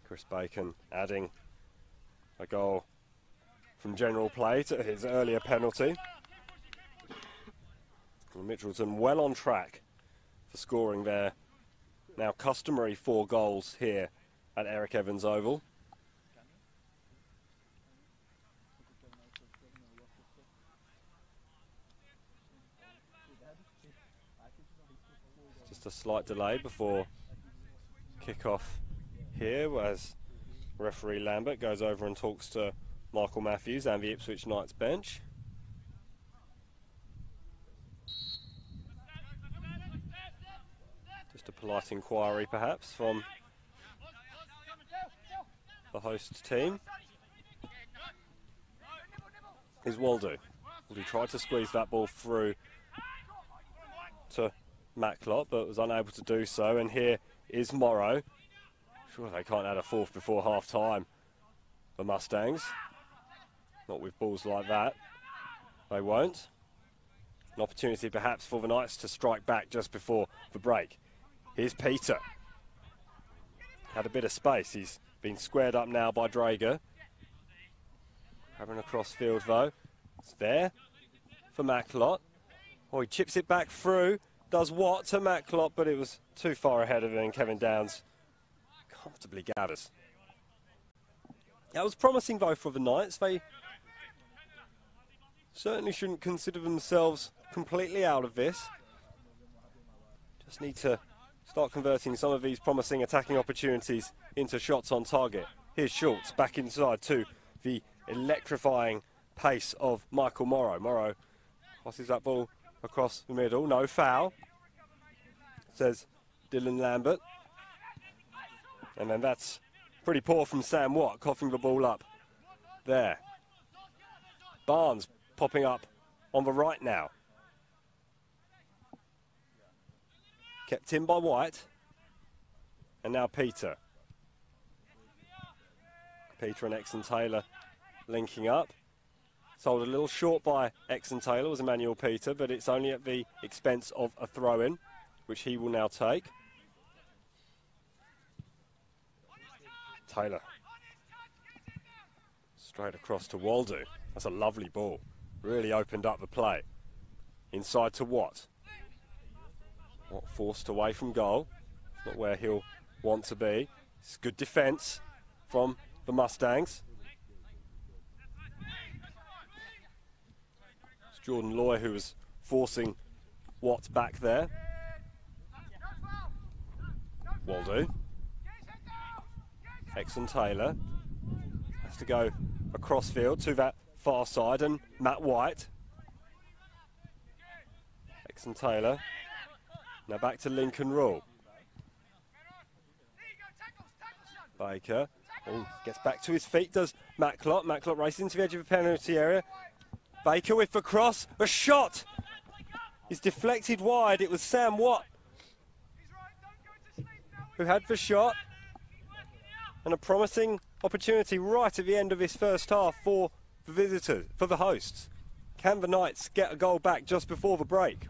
Chris Bacon adding a goal from general play to his earlier penalty. And Mitchelton well on track for scoring their now customary 4 goals here at Eric Evans Oval. Just a slight delay before kick-off here, as referee Lambert goes over and talks to Michael Matthews and the Ipswich Knights bench. Just a polite inquiry perhaps from the host team is Waldo. Waldo tried to squeeze that ball through to Macklot, but was unable to do so. And here is Morrow. Sure, they can't add a fourth before half-time, the Mustangs. Not with balls like that. They won't. An opportunity perhaps for the Knights to strike back just before the break. Here's Peter. Had a bit of space. He's been squared up now by Drager. Having a cross field though. It's there for Macklot. Oh, he chips it back through. Does what to Macklot, but it was too far ahead of him, and Kevin Downs comfortably gathers. That was promising though for the Knights. They certainly shouldn't consider themselves completely out of this. Just need to start converting some of these promising attacking opportunities into shots on target. Here's Schultz back inside to the electrifying pace of Michael Morrow. Morrow passes that ball across the middle. No foul, says Dylan Lambert. And then that's pretty poor from Sam Watt, coughing the ball up there. Barnes popping up on the right now. Kept in by White. And now Peter. Peter and Exon Taylor linking up. Sold a little short by Exon Taylor, was Emmanuel Peter, but it's only at the expense of a throw-in, which he will now take. Taylor. Straight across to Waldo. That's a lovely ball. Really opened up the play. Inside to Watt. Watt forced away from goal. Not where he'll want to be. It's good defence from the Mustangs. It's Jordan Loy who was forcing Watt back there. Waldo. Exon Taylor has to go across field to that far side, and Matt White. Exon Taylor. Now back to Lincoln Rule. Baker. Oh, gets back to his feet, does Macklot. Macklot races into the edge of the penalty area. Baker with the cross. A shot! He's deflected wide. It was Sam Watt who had the shot. And a promising opportunity right at the end of this first half for the visitors, for the hosts. Can the Knights get a goal back just before the break?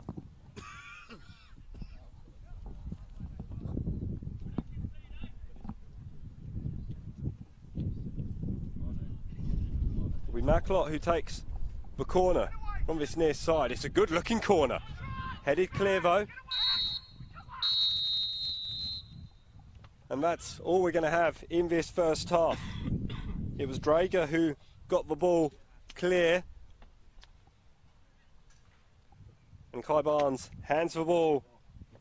It'll be Macklot who takes the corner from this near side. It's a good looking corner. Headed clear though. And that's all we're going to have in this first half. It was Drager who got the ball clear. And Kai Barnes hands the ball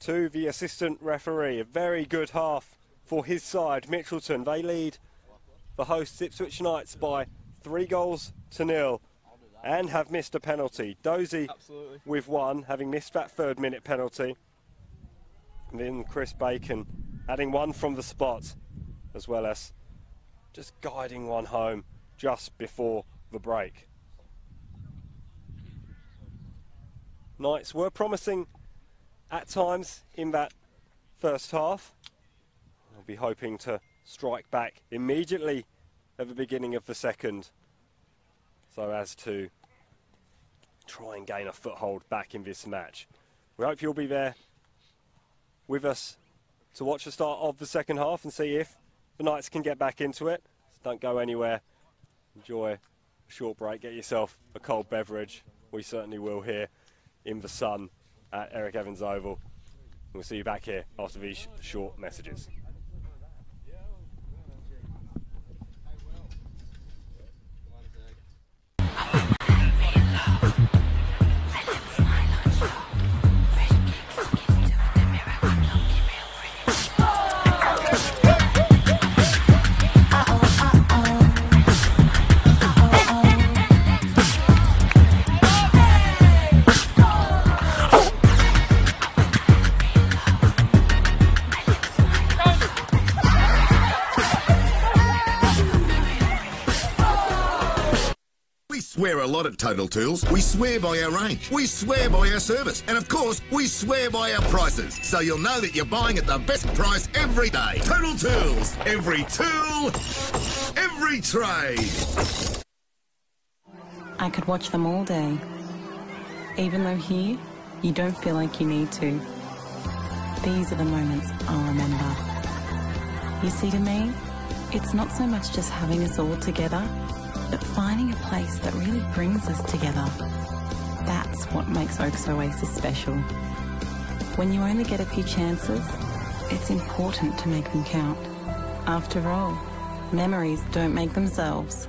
to the assistant referee. A very good half for his side, Mitchelton. They lead the hosts Ipswich Knights by 3-0 and have missed a penalty. Dozy with one, having missed that 3rd minute penalty. And then Chris Bacon adding one from the spot, as well as just guiding one home just before the break. Knights were promising at times in that first half. I'll be hoping to strike back immediately at the beginning of the second, so as to try and gain a foothold back in this match. We hope you'll be there with us to watch the start of the second half and see if the Knights can get back into it. So don't go anywhere. Enjoy a short break. Get yourself a cold beverage. We certainly will here in the sun at Eric Evans Oval. We'll see you back here after these short messages. swear a lot at Total Tools. We swear by our range. We swear by our service. And of course, we swear by our prices. So you'll know that you're buying at the best price every day. Total Tools. Every tool, every trade. I could watch them all day. Even though here, you don't feel like you need to. These are the moments I'll remember. You see, to me, it's not so much just having us all together, but finding a place that really brings us together. That's what makes Oaks Oasis special. When you only get a few chances, it's important to make them count. After all, memories don't make themselves.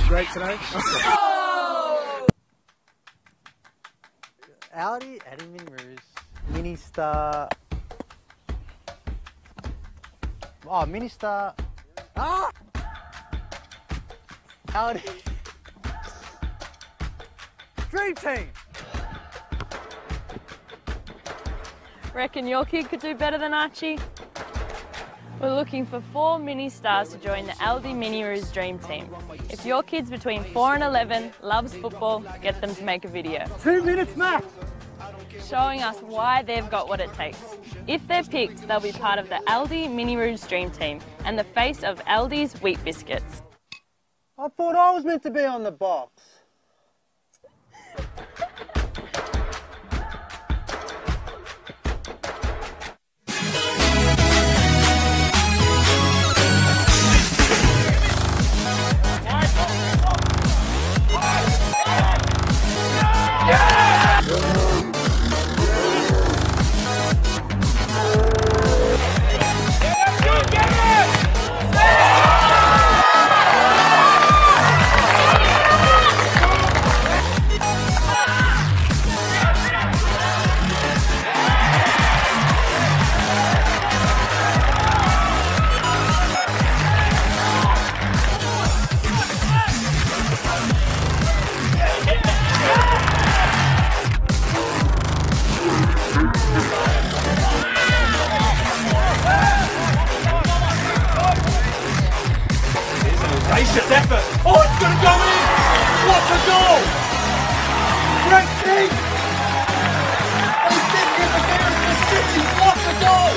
Great today. Audi Mini Rouge, Mini Star. Oh, Mini Star. Ah! Audi Dream Team. Reckon your kid could do better than Archie? We're looking for 4 mini stars to join the Aldi Mini Rouge Dream Team. If your kid's between 4 and 11, loves football, get them to make a video. 2 minutes max. Showing us why they've got what it takes. If they're picked, they'll be part of the Aldi Mini Rouge Dream Team and the face of Aldi's wheat biscuits. I thought I was meant to be on the box. Gracious effort. Oh, it's going to go in. What a goal. Great kick. They did interference for City. What a goal.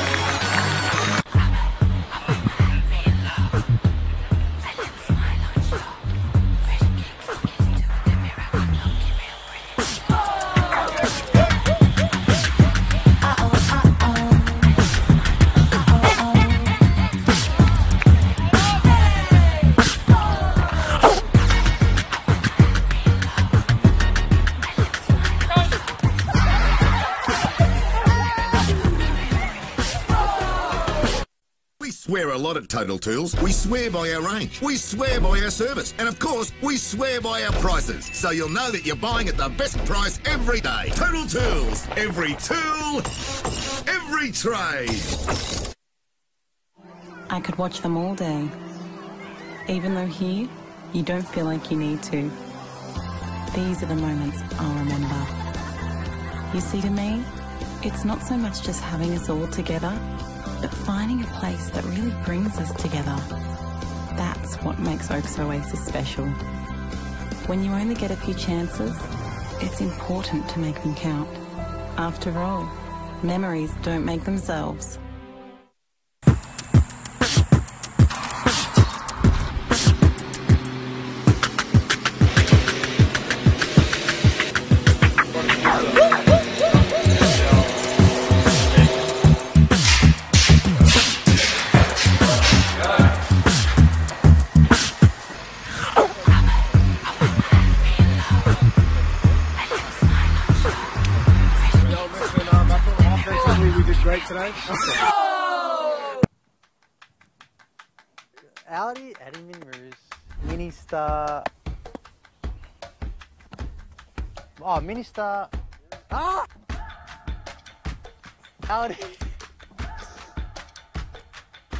We swear a lot at Total Tools. We swear by our range. We swear by our service. And of course, we swear by our prices. So you'll know that you're buying at the best price every day. Total Tools. Every tool, every trade. I could watch them all day. Even though here, you don't feel like you need to. These are the moments I'll remember. You see, to me, it's not so much just having us all together, but finding a place that really brings us together. That's what makes Oaks Oasis special. When you only get a few chances, it's important to make them count. After all, memories don't make themselves. Great today. Audi Mini Rouge, Mini Star. Oh, Minister. Ah! Howdy.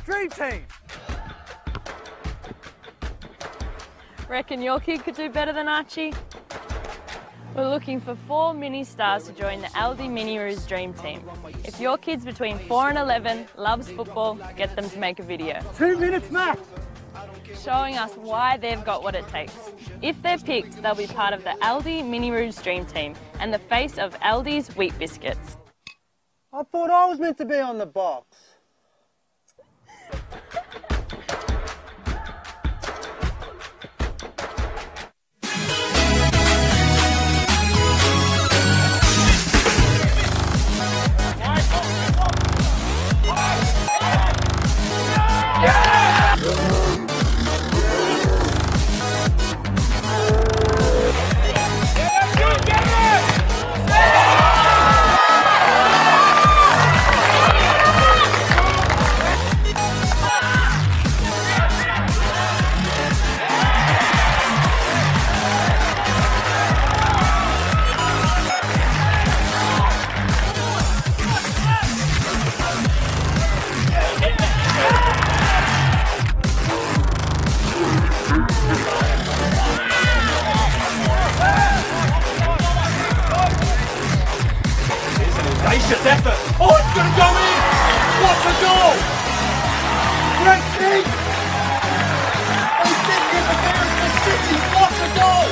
Dream team! Reckon your kid could do better than Archie? We're looking for 4 mini stars to join the Aldi Mini Roos Dream Team. If your kid's between 4 and 11, loves football, get them to make a video. 2 minutes max! Showing us why they've got what it takes. If they're picked, they'll be part of the Aldi Mini Roos Dream Team and the face of Aldi's wheat biscuits. I thought I was meant to be on the box. Audacious effort. Oh, it's going to go in. What a goal. Great kick. They did interference for City. What a goal.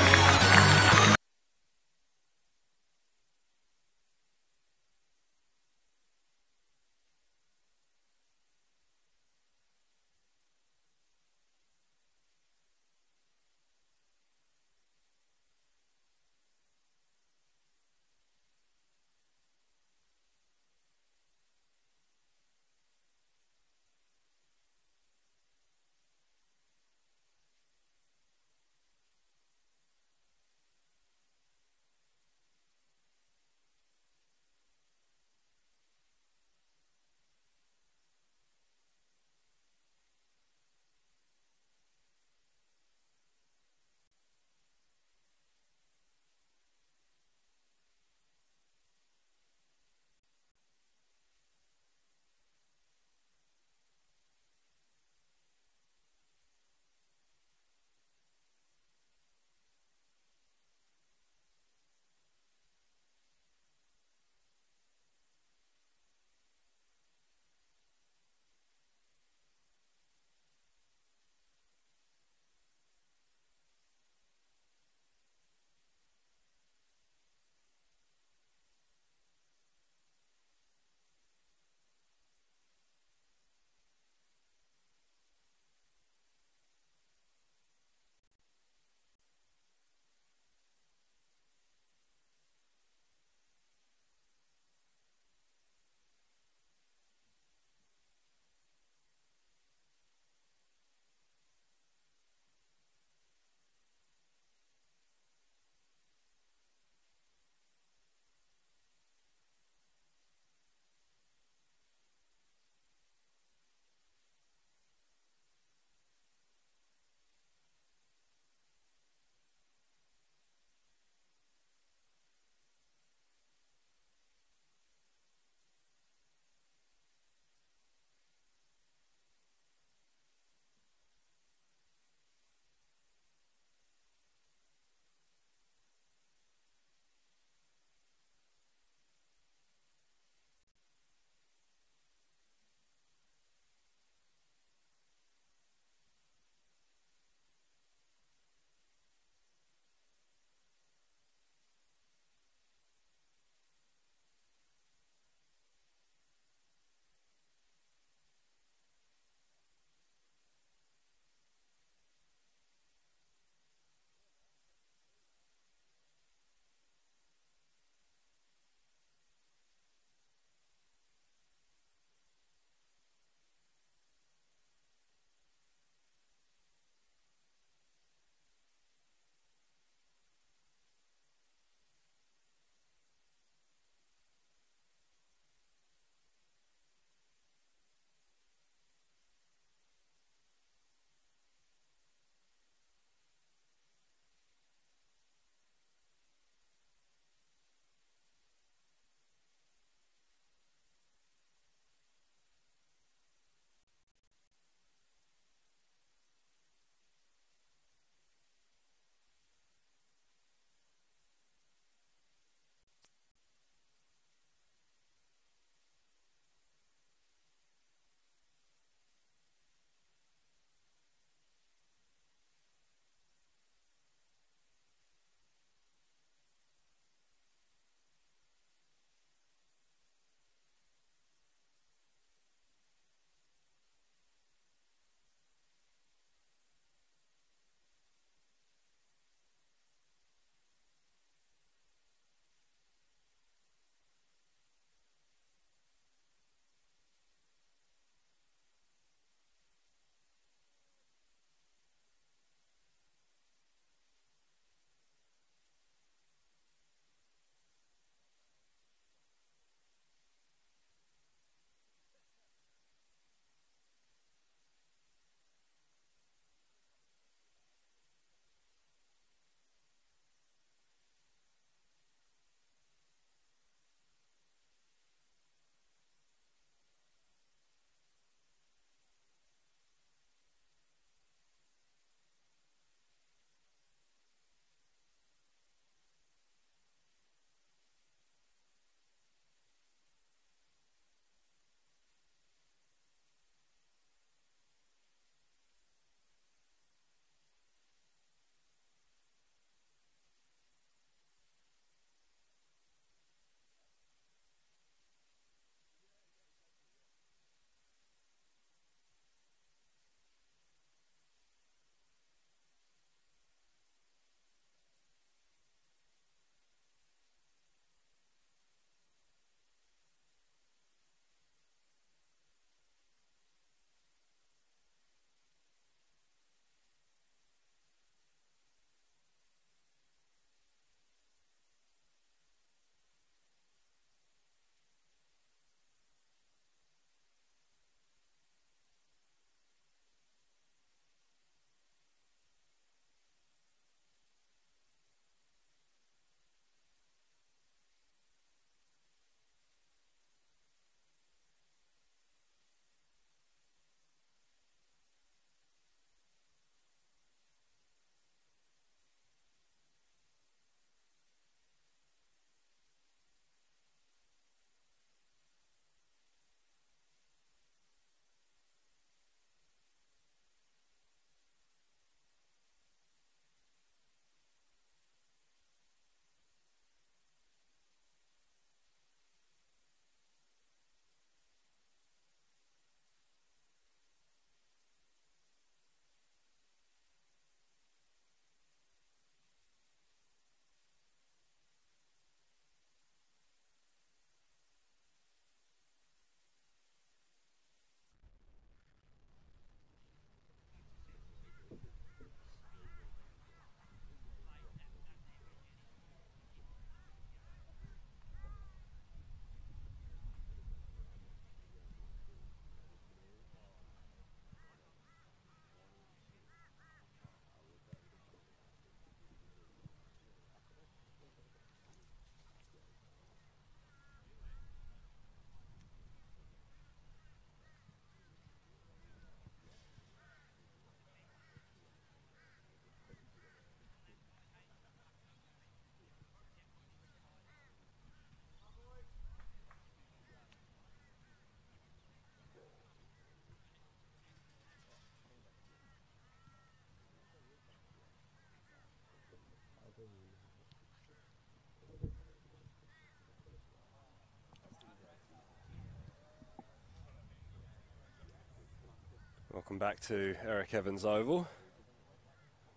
Welcome back to Eric Evans Oval.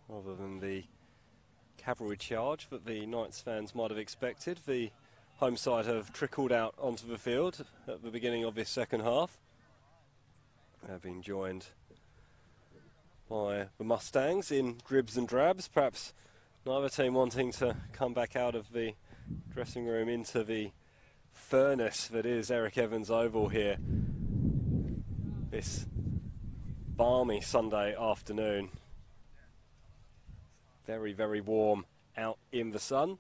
Rather than the cavalry charge that the Knights fans might have expected, the home side have trickled out onto the field at the beginning of this second half. They've been joined by the Mustangs in dribs and drabs, perhaps neither team wanting to come back out of the dressing room into the furnace that is Eric Evans Oval here this balmy Sunday afternoon. Very, very warm out in the sun.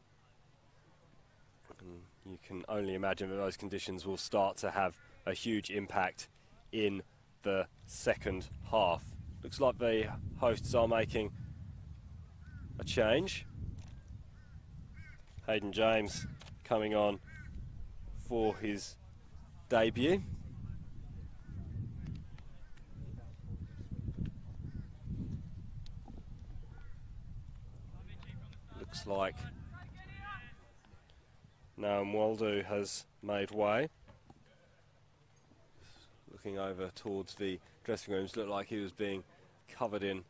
And you can only imagine that those conditions will start to have a huge impact in the second half. Looks like the hosts are making a change. Hayden James coming on for his debut. Looks like Noam Waldo has made way. Looking over towards the dressing rooms, looked like he was being covered in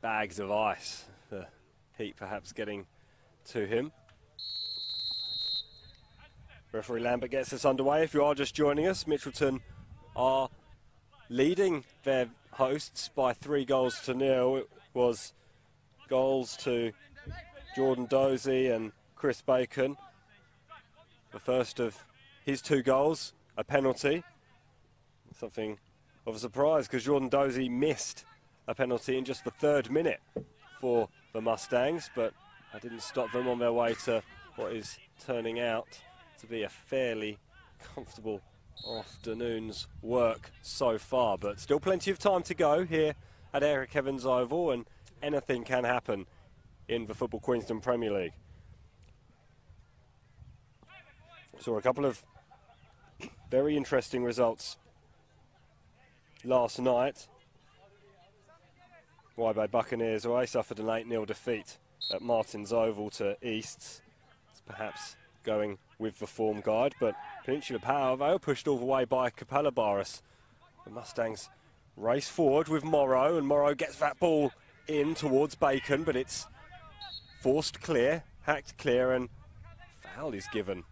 bags of ice. The heat perhaps getting to him. Referee Lambert gets us underway. If you are just joining us, Mitchelton are leading their hosts by 3-0. It was goals to Jordan Dozy and Chris Bacon. The first of his 2 goals, a penalty. Something of a surprise because Jordan Dozy missed a penalty in just the 3rd minute for the Mustangs, but that didn't stop them on their way to what is turning out to be a fairly comfortable afternoon's work so far, but still plenty of time to go here at Eric Evans Oval, and anything can happen in the Football Queensland Premier League. Saw a couple of very interesting results last night. Waibai Buccaneers away suffered an 8-0 defeat at Martins Oval to Easts. It's perhaps going with the form guide, but Peninsula Power, they were pushed all the way by Capella Barras. The Mustangs race forward with Morrow, and Morrow gets that ball in towards Bacon, but it's forced clear, hacked clear, and foul is given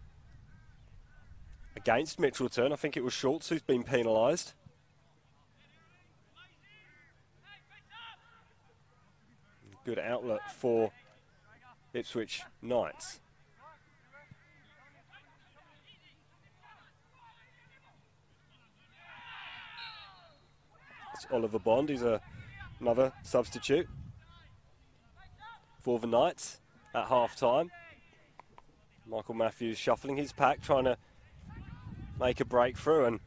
against Mitchelton. I think it was Schultz who's been penalised. Good outlet for Ipswich Knights. It's Oliver Bond, he's another substitute for the Knights at half-time. Michael Matthews shuffling his pack, trying to make a breakthrough, and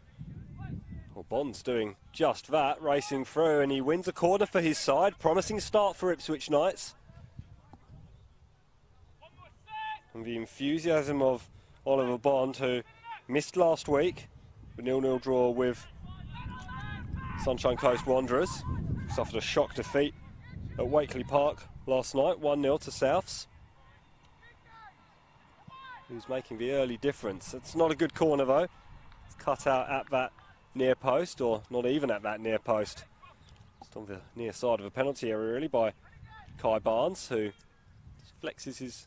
Bond's doing just that, racing through, and he wins a corner for his side. Promising start for Ipswich Knights. And the enthusiasm of Oliver Bond, who missed last week, the 0-0 draw with Sunshine Coast Wanderers. Suffered a shock defeat at Wakeley Park last night, 1-0 to Souths. Who's making the early difference. It's not a good corner though. It's cut out at that near post, or not even at that near post. Just on the near side of the penalty area really by Kai Barnes, who flexes his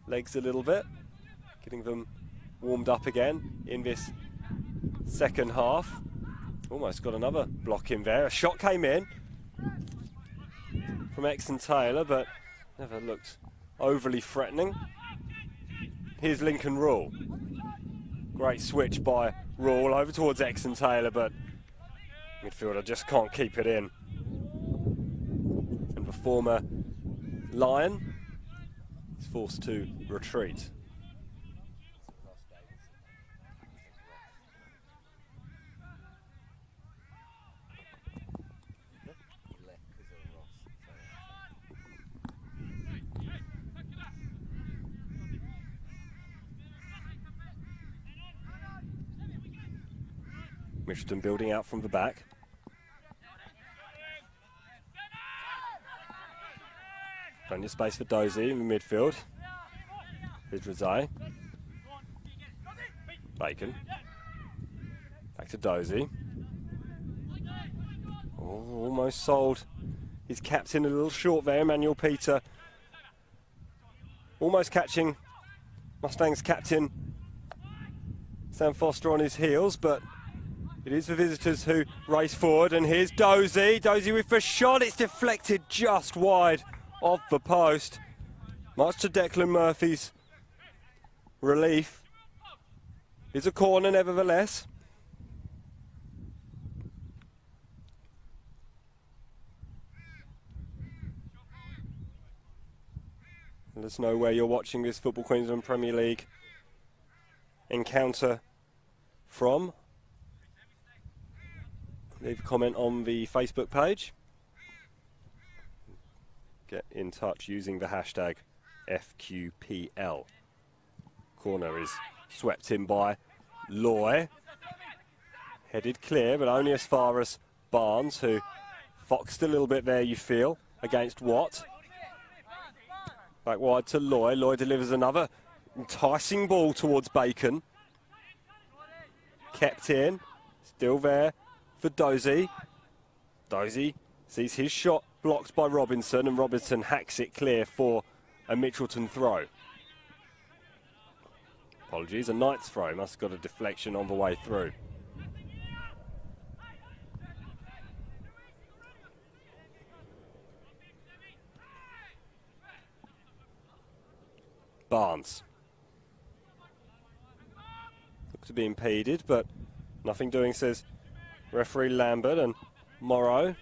legs a little bit, getting them warmed up again in this second half. Almost got another block in there. A shot came in from Exon Taylor, but never looked overly threatening. Here's Lincoln Rule. Great switch by Rule over towards Exon Taylor, but midfielder just can't keep it in. And the former Lion is forced to retreat. Mitchelton building out from the back. Plenty of space for Dozy in the midfield. Here's Rizai. Bacon. Back to Dozy. Almost sold his captain a little short there, Emmanuel Peter. Almost catching Mustangs captain Sam Foster on his heels, but it is the visitors who race forward, and here's Dozy. Dozy with the shot, it's deflected just wide of the post. Much to Declan Murphy's relief. It's a corner nevertheless. Let us know where you're watching this Football Queensland Premier League encounter from. Leave a comment on the Facebook page. Get in touch using the hashtag FQPL. Corner is swept in by Loy. Headed clear, but only as far as Barnes, who foxed a little bit there, you feel, against Watt. Back wide to Loy. Loy delivers another enticing ball towards Bacon. Kept in. Still there for Dozy. Dozy sees his shot blocked by Robinson, and Robinson hacks it clear for a Mitchelton throw. Apologies, a Knights throw. Must have got a deflection on the way through. Barnes. Looks to be impeded, but nothing doing, says referee Lambert. And Morrow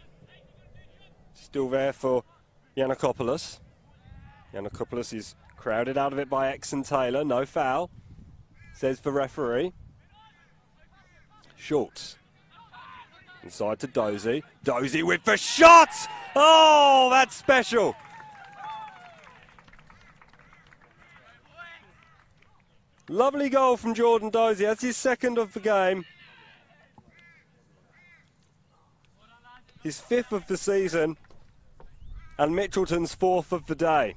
still there for Yiannakopoulos. Yiannakopoulos is crowded out of it by Exon Taylor. No foul, says the referee. Schultz. Inside to Dozy. Dozy with the shot! Oh, that's special. Lovely goal from Jordan Dozy. That's his second of the game. His fifth of the season. And Mitchelton's fourth of the day.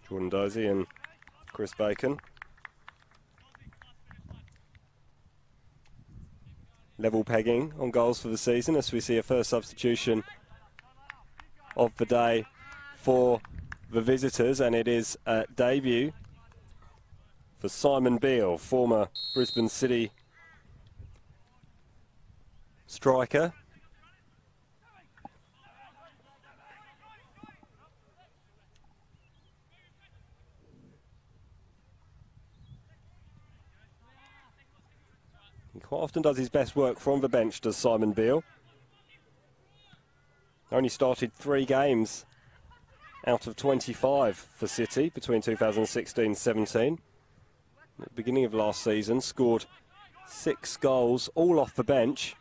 Jordan Dozy and Chris Bacon. Level pegging on goals for the season as we see a first substitution of the day for the visitors, and it is a debut for Simon Beale, former Brisbane City striker. He quite often does his best work from the bench, does Simon Beale. Only started 3 games out of 25 for City between 2016-17. At the beginning of last season, scored 6 goals, all off the bench,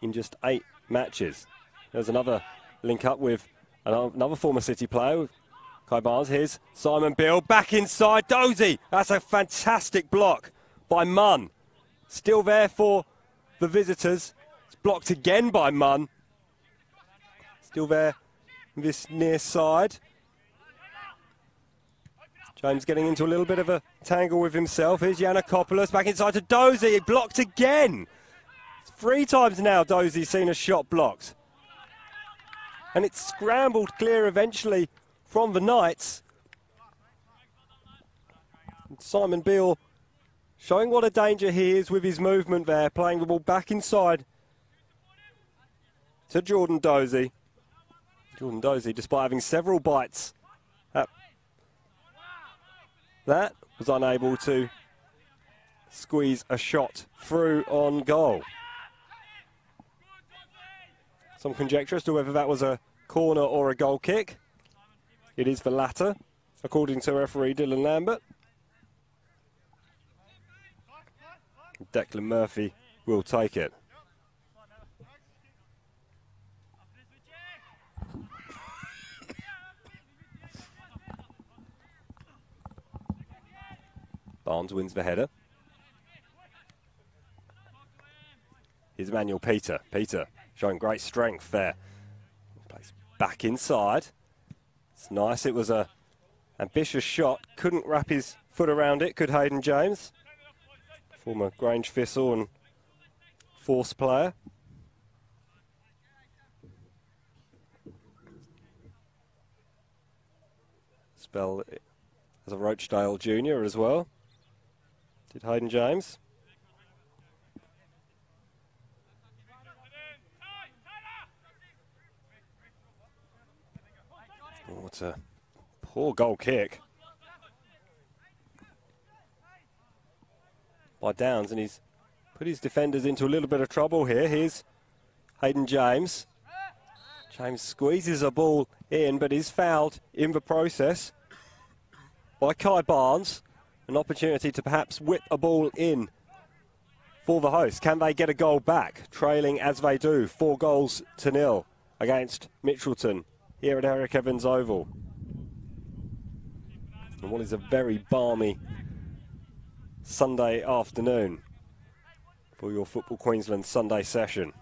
in just 8 matches. There's another link up with another former City player, Kai Barnes. Here's Simon Beale, back inside, Dozy. That's a fantastic block by Munn. Still there for the visitors. It's blocked again by Munn. Still there, this near side. James getting into a little bit of a tangle with himself. Here's Yiannakopoulos, back inside to Dozy. Blocked again. 3 times now Dozy's seen a shot blocked. And it's scrambled clear eventually from the Knights. And Simon Beale showing what a danger he is with his movement there, playing the ball back inside to Jordan Dozy. Jordan Dozy, despite having several bites at that, was unable to squeeze a shot through on goal. Some conjecture as to whether that was a corner or a goal kick. It is the latter, according to referee Dylan Lambert. Declan Murphy will take it. Barnes wins the header. Here's Emmanuel Peter. Peter showing great strength there. Plays back inside. It's nice. It was a ambitious shot. Couldn't wrap his foot around it, could Hayden James. Former Grange Thistle and Force player. Spell as a Rochdale junior as well. Did Hayden James. Oh, it's a poor goal kick by Downs, and he's put his defenders into a little bit of trouble here. Here's Hayden James. James squeezes a ball in, but is fouled in the process by Kai Barnes. An opportunity to perhaps whip a ball in for the host. Can they get a goal back? Trailing as they do, 4-0 against Mitchelton here at Eric Evans Oval. And what is a very balmy Sunday afternoon for your Football Queensland Sunday session.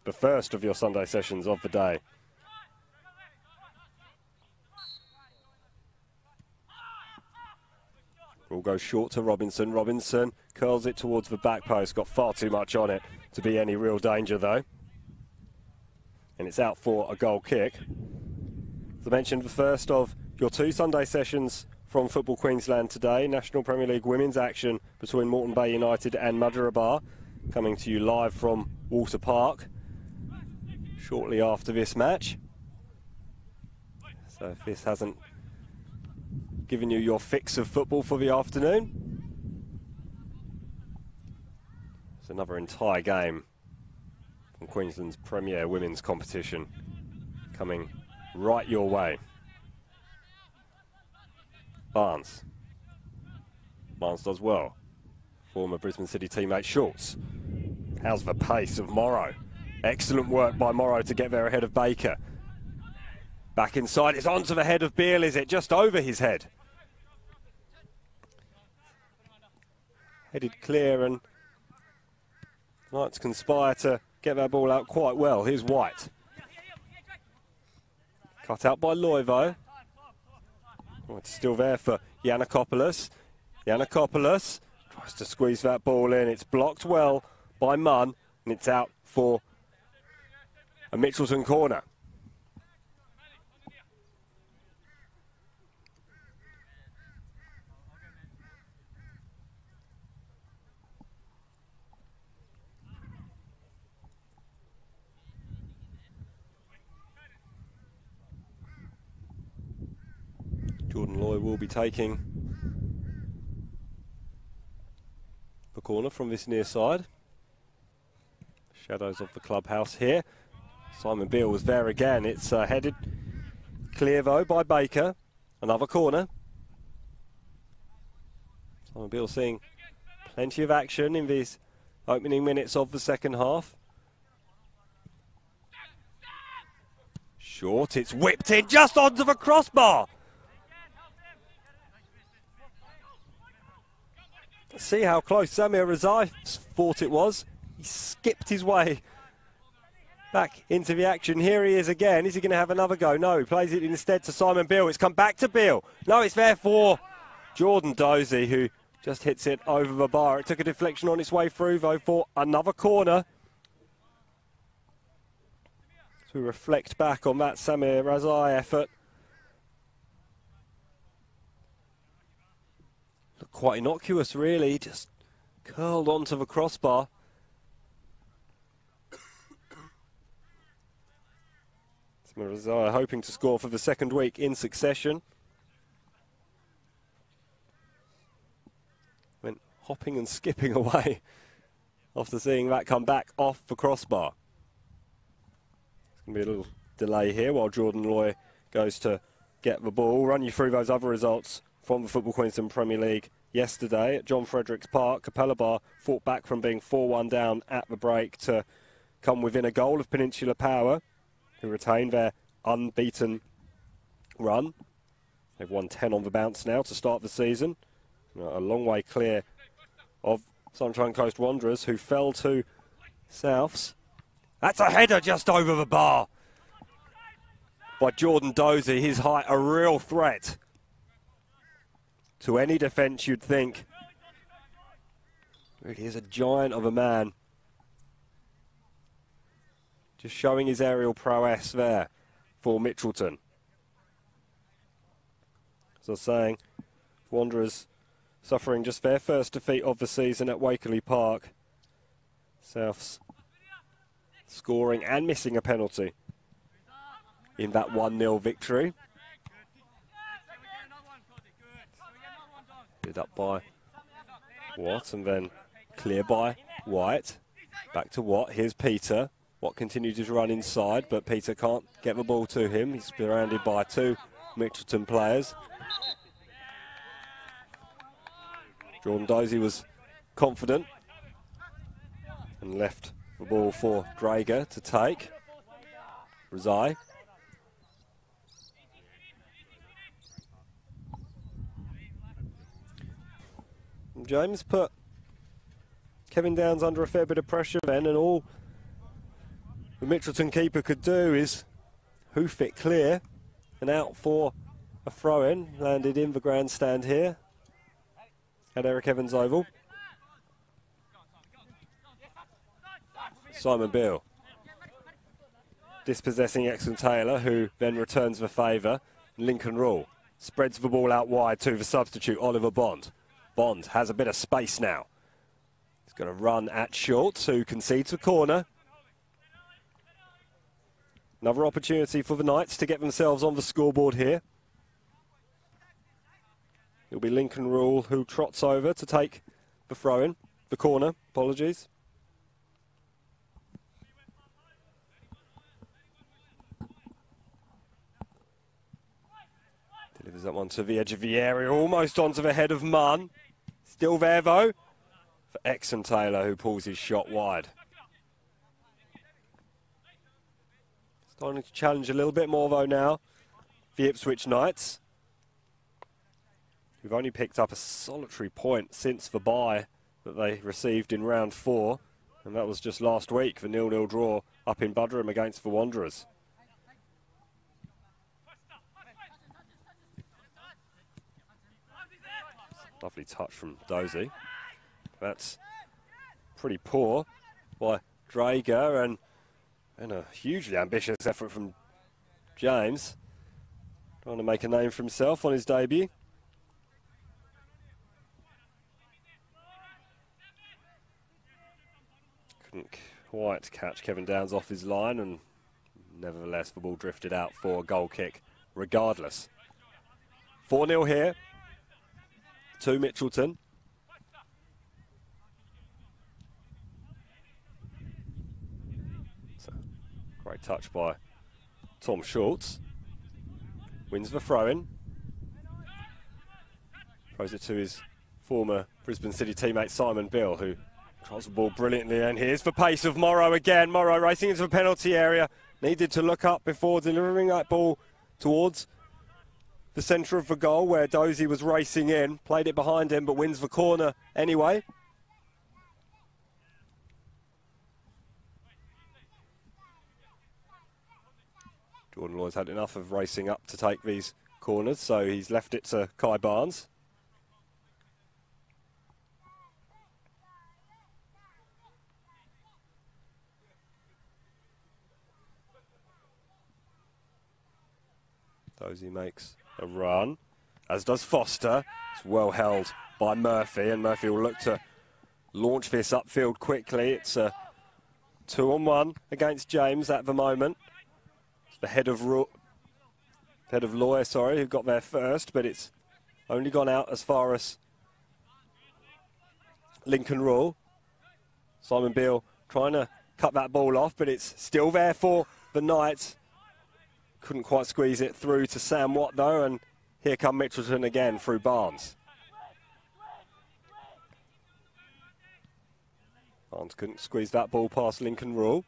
The first of your Sunday sessions of the day. Ball goes short to Robinson. Robinson curls it towards the back post. Got far too much on it to be any real danger though. And it's out for a goal kick. As I mentioned, the first of your 2 Sunday sessions from Football Queensland today. National Premier League women's action between Moreton Bay United and Mudgeeraba. Coming to you live from Walter Park shortly after this match. So if this hasn't given you your fix of football for the afternoon, it's another entire game from Queensland's premier women's competition coming right your way. Barnes. Barnes does well. Former Brisbane City teammate Schultz. How's the pace of Morrow? Excellent work by Morrow to get there ahead of Baker. Back inside, it's onto the head of Beale, is it? Just over his head. Headed clear, and Knights conspire to get that ball out quite well. Here's White. Cut out by Loivo. Oh, it's still there for Yiannakopoulos. Yiannakopoulos tries to squeeze that ball in. It's blocked well by Munn, and it's out for a Mitchelton corner. Jordan Loy will be taking the corner from this near side. Shadows of the clubhouse here. Simon Beale was there again. It's headed clear though by Baker. Another corner. Simon Beale seeing plenty of action in these opening minutes of the second half. Short, it's whipped in just onto the crossbar. See how close Samir Razai thought it was. He skipped his way back into the action. Here he is again. Is he going to have another go? No, he plays it instead to Simon Beale. It's come back to Beale. No, it's there for Jordan Dozy, who just hits it over the bar. It took a deflection on its way through, though, for another corner. To reflect back on that Samir Razai effort. Looked quite innocuous, really. Just curled onto the crossbar. Samir Razai hoping to score for the second week in succession. Went hopping and skipping away after seeing that come back off the crossbar. There's going to be a little delay here while Jordan Loy goes to get the ball. Run you through those other results from the Football Queensland Premier League yesterday at John Fredericks Park. Capella fought back from being 4-1 down at the break to come within a goal of Peninsula Power, who retained their unbeaten run. They've won 10 on the bounce now to start the season. A long way clear of Sunshine Coast Wanderers, who fell to Souths. That's a header just over the bar by Jordan Dozy. His height a real threat to any defence, you'd think. Really is a giant of a man. Just showing his aerial prowess there for Mitchelton. As I was saying, Wanderers suffering just their first defeat of the season at Wakerley Park. Souths scoring and missing a penalty in that 1-0 victory. Hit up by Watt and then clear by White. Back to Watt. Here's Peter. Watt continues to run inside, but Peter can't get the ball to him. He's surrounded by two Mitchelton players. Jordan Dozy was confident and left the ball for Drager to take. Rezai. James put Kevin Downs under a fair bit of pressure then, and all the Mitchelton keeper could do is hoof it clear and out for a throw-in. Landed in the grandstand here at Eric Evans Oval. Simon Beale dispossessing Exon Taylor, who then returns the favour. Lincoln Rule spreads the ball out wide to the substitute, Oliver Bond. Bond has a bit of space now. He's going to run at Schultz, who concedes the corner. Another opportunity for the Knights to get themselves on the scoreboard here. It'll be Lincoln Rule who trots over to take the throw-in, the corner, apologies. Delivers that one to the edge of the area, almost onto the head of Munn. Still there though, for Exon Taylor, who pulls his shot wide. Starting to challenge a little bit more though now, the Ipswich Knights, who've only picked up a solitary point since the bye that they received in round 4, and that was just last week, the 0-0 draw up in Budrum against the Wanderers. Lovely touch from Dozy. That's pretty poor by Drager, and a hugely ambitious effort from James. Trying to make a name for himself on his debut. Couldn't quite catch Kevin Downs off his line, and nevertheless the ball drifted out for a goal kick regardless. 4-0 here to Mitchelton. So, great touch by Tom Schultz. Wins the throw-in. Throws it to his former Brisbane City teammate Simon Bill, who controls the ball brilliantly. And here's the pace of Morrow again. Morrow racing into the penalty area. Needed to look up before delivering that ball towards the centre of the goal where Dozy was racing in. Played it behind him, but wins the corner anyway. Jordan Lloyd's had enough of racing up to take these corners, so he's left it to Kai Barnes. Dozy makes a run, as does Foster. It's well held by Murphy, and Murphy will look to launch this upfield quickly. It's a 2-on-1 against James at the moment. It's the head of Loy, who got there first, but it's only gone out as far as Lincoln Rule. Simon Beale trying to cut that ball off, but it's still there for the Knights. Couldn't quite squeeze it through to Sam Watt though, and here come Mitchelton again through Barnes. Barnes couldn't squeeze that ball past Lincoln Rule.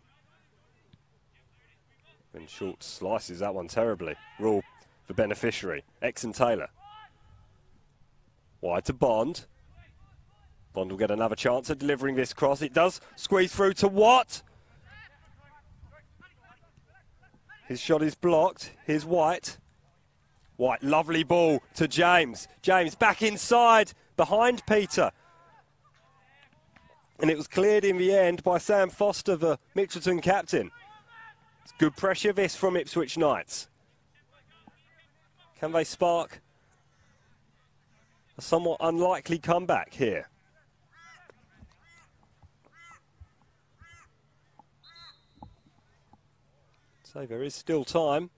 And Schultz slices that one terribly. Rule the beneficiary. Exon Taylor. Wide to Bond. Bond will get another chance at delivering this cross. It does squeeze through to Watt. His shot is blocked. Here's White. White, lovely ball to James. James back inside, behind Peter. And it was cleared in the end by Sam Foster, the Mitchelton captain. It's good pressure this from Ipswich Knights. Can they spark a somewhat unlikely comeback here? So there is still time.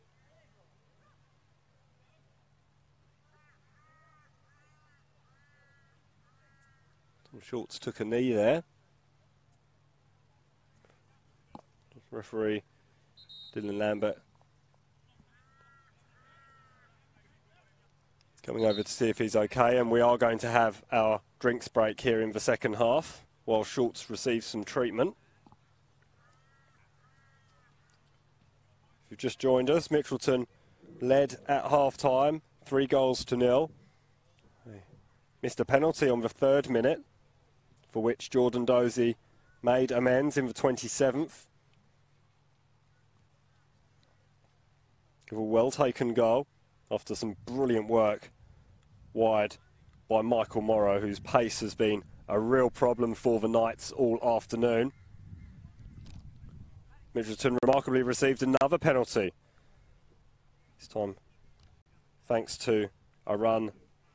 Tom Schultz took a knee there. Referee Dylan Lambert coming over to see if he's okay, and we are going to have our drinks break here in the second half while Schultz receives some treatment. If you've just joined us, Mitchelton led at half-time, 3-0. They missed a penalty on the 3rd minute, for which Jordan Dozy made amends in the 27th. Give a well-taken goal after some brilliant work wide by Michael Morrow, whose pace has been a real problem for the Knights all afternoon. Mitchelton remarkably received another penalty. This time thanks to a run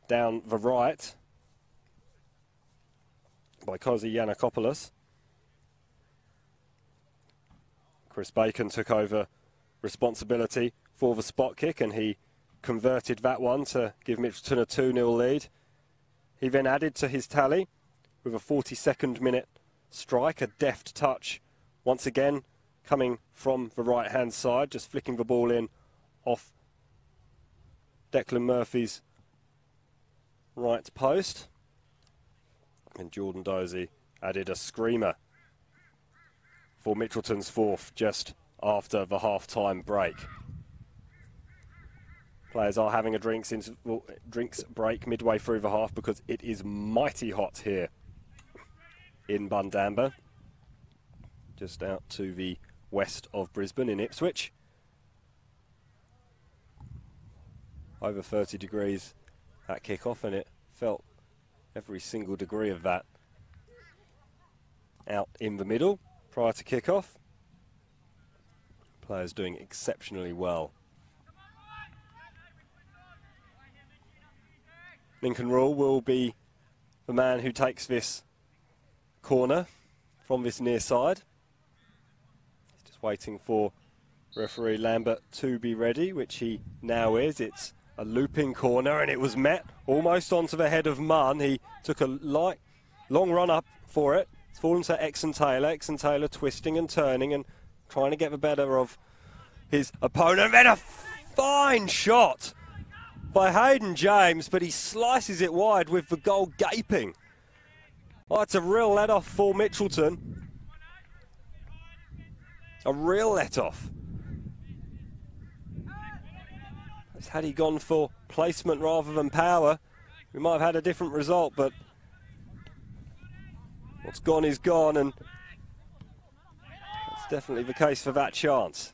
down the right by Kozi Yanakopoulos. Chris Bacon took over responsibility for the spot kick, and he converted that one to give Mitchelton a 2-0 lead. He then added to his tally with a 42nd minute strike, a deft touch once again coming from the right hand side, just flicking the ball in off Declan Murphy's right post. And Jordan Dozy added a screamer for Mitchelton's 4th just after the half-time break. Players are having a drinks break midway through the half because it is mighty hot here in Bundamba, just out to the west of Brisbane in Ipswich. Over 30 degrees at kickoff, and it felt every single degree of that out in the middle prior to kickoff. Players doing exceptionally well. Lincoln Rule will be the man who takes this corner from this near side. He's just waiting for referee Lambert to be ready, which he now is. It's a looping corner, and it was met almost onto the head of Munn. He took a long run up for it. It's fallen to Exon Taylor. Exon Taylor twisting and turning and trying to get the better of his opponent. Then a fine shot by Hayden James, but he slices it wide with the goal gaping. Oh, it's a real let-off for Mitchelton. A real let-off. Had he gone for placement rather than power, we might have had a different result, but what's gone is gone, and that's definitely the case for that chance.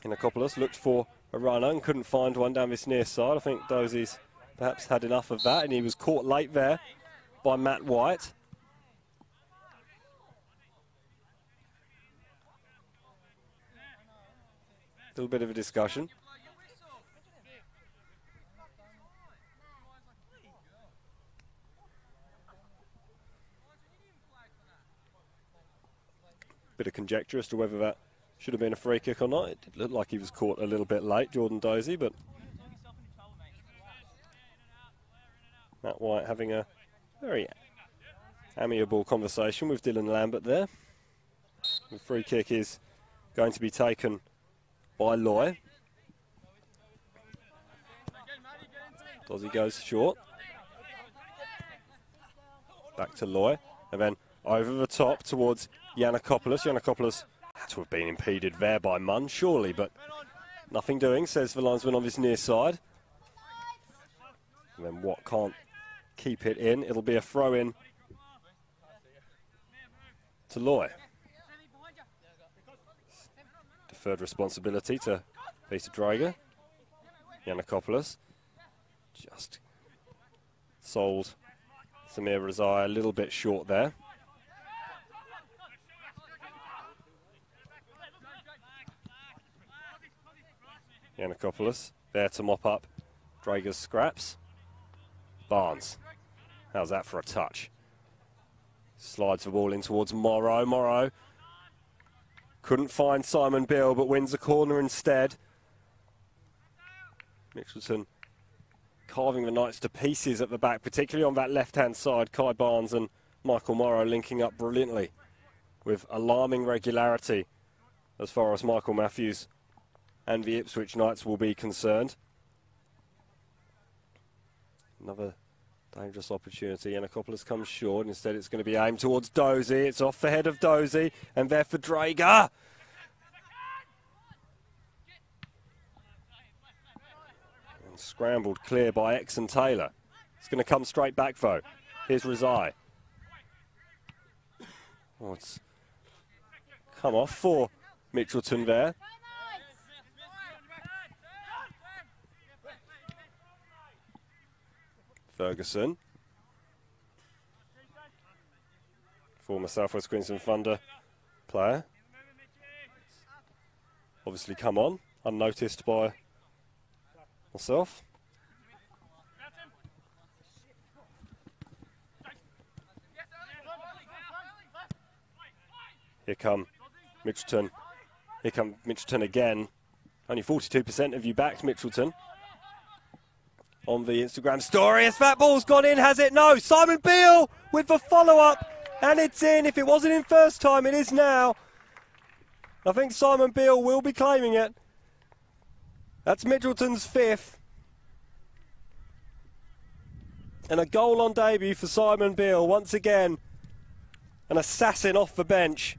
Yanakopoulos looked for a runner and couldn't find one down this near side. I think Dozy's perhaps had enough of that, and he was caught late there by Matt White. A little bit of a discussion. Bit of conjecture as to whether that should have been a free kick or not. It did look like he was caught a little bit late, Jordan Dozy, but Matt White having a very amiable conversation with Dylan Lambert there. The free kick is going to be taken by Loy. Dozy goes short. Back to Loy, and then over the top towards Yanakopoulos. Yanakopoulos had to have been impeded there by Munn, surely, but nothing doing, says the linesman on this near side. And then Watt can't keep it in. It'll be a throw-in to Loy. Deferred responsibility to Peter Drager. Yiannakopoulos just sold Samir Razai a little bit short there. Yiannakopoulos there to mop up Drager's scraps. Barnes, how's that for a touch? Slides the ball in towards Morrow. Morrow couldn't find Simon Beale, but wins the corner instead. Mitchelton carving the Knights to pieces at the back, particularly on that left-hand side. Kai Barnes and Michael Morrow linking up brilliantly with alarming regularity as far as Michael Matthews and the Ipswich Knights will be concerned. Another dangerous opportunity. Yiannakopoulos comes short. Instead, it's going to be aimed towards Dozy. It's off the head of Dozy, and there for Drager. And scrambled clear by Exon Taylor. It's going to come straight back, though. Here's Razai. Oh, it's come off for Mitchelton there. Ferguson, former South West Queensland Thunder player, obviously come on, unnoticed by myself. Here come Mitchelton. Here come Mitchelton again. Only 42% of you backed Mitchelton on the Instagram story. As that ball's gone in, has it? No. Simon Beale with the follow-up, and it's in. If it wasn't in first time, it is now. I think Simon Beale will be claiming it. That's Mitchelton's fifth. And a goal on debut for Simon Beale. Once again, an assassin off the bench.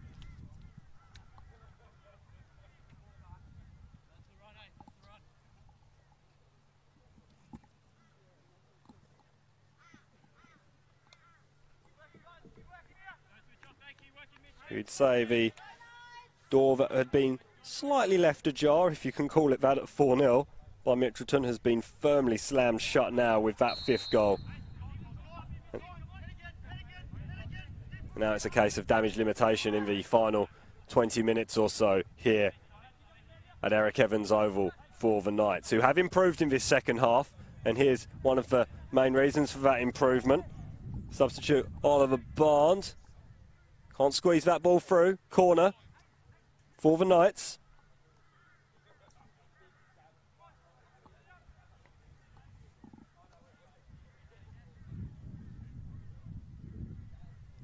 You'd say the door that had been slightly left ajar, if you can call it that, at 4-0 by Mitchelton has been firmly slammed shut now with that fifth goal. And now it's a case of damage limitation in the final 20 minutes or so here at Eric Evans Oval for the Knights, who have improved in this second half. And here's one of the main reasons for that improvement. Substitute Oliver Barnes. Can't squeeze that ball through. Corner for the Knights.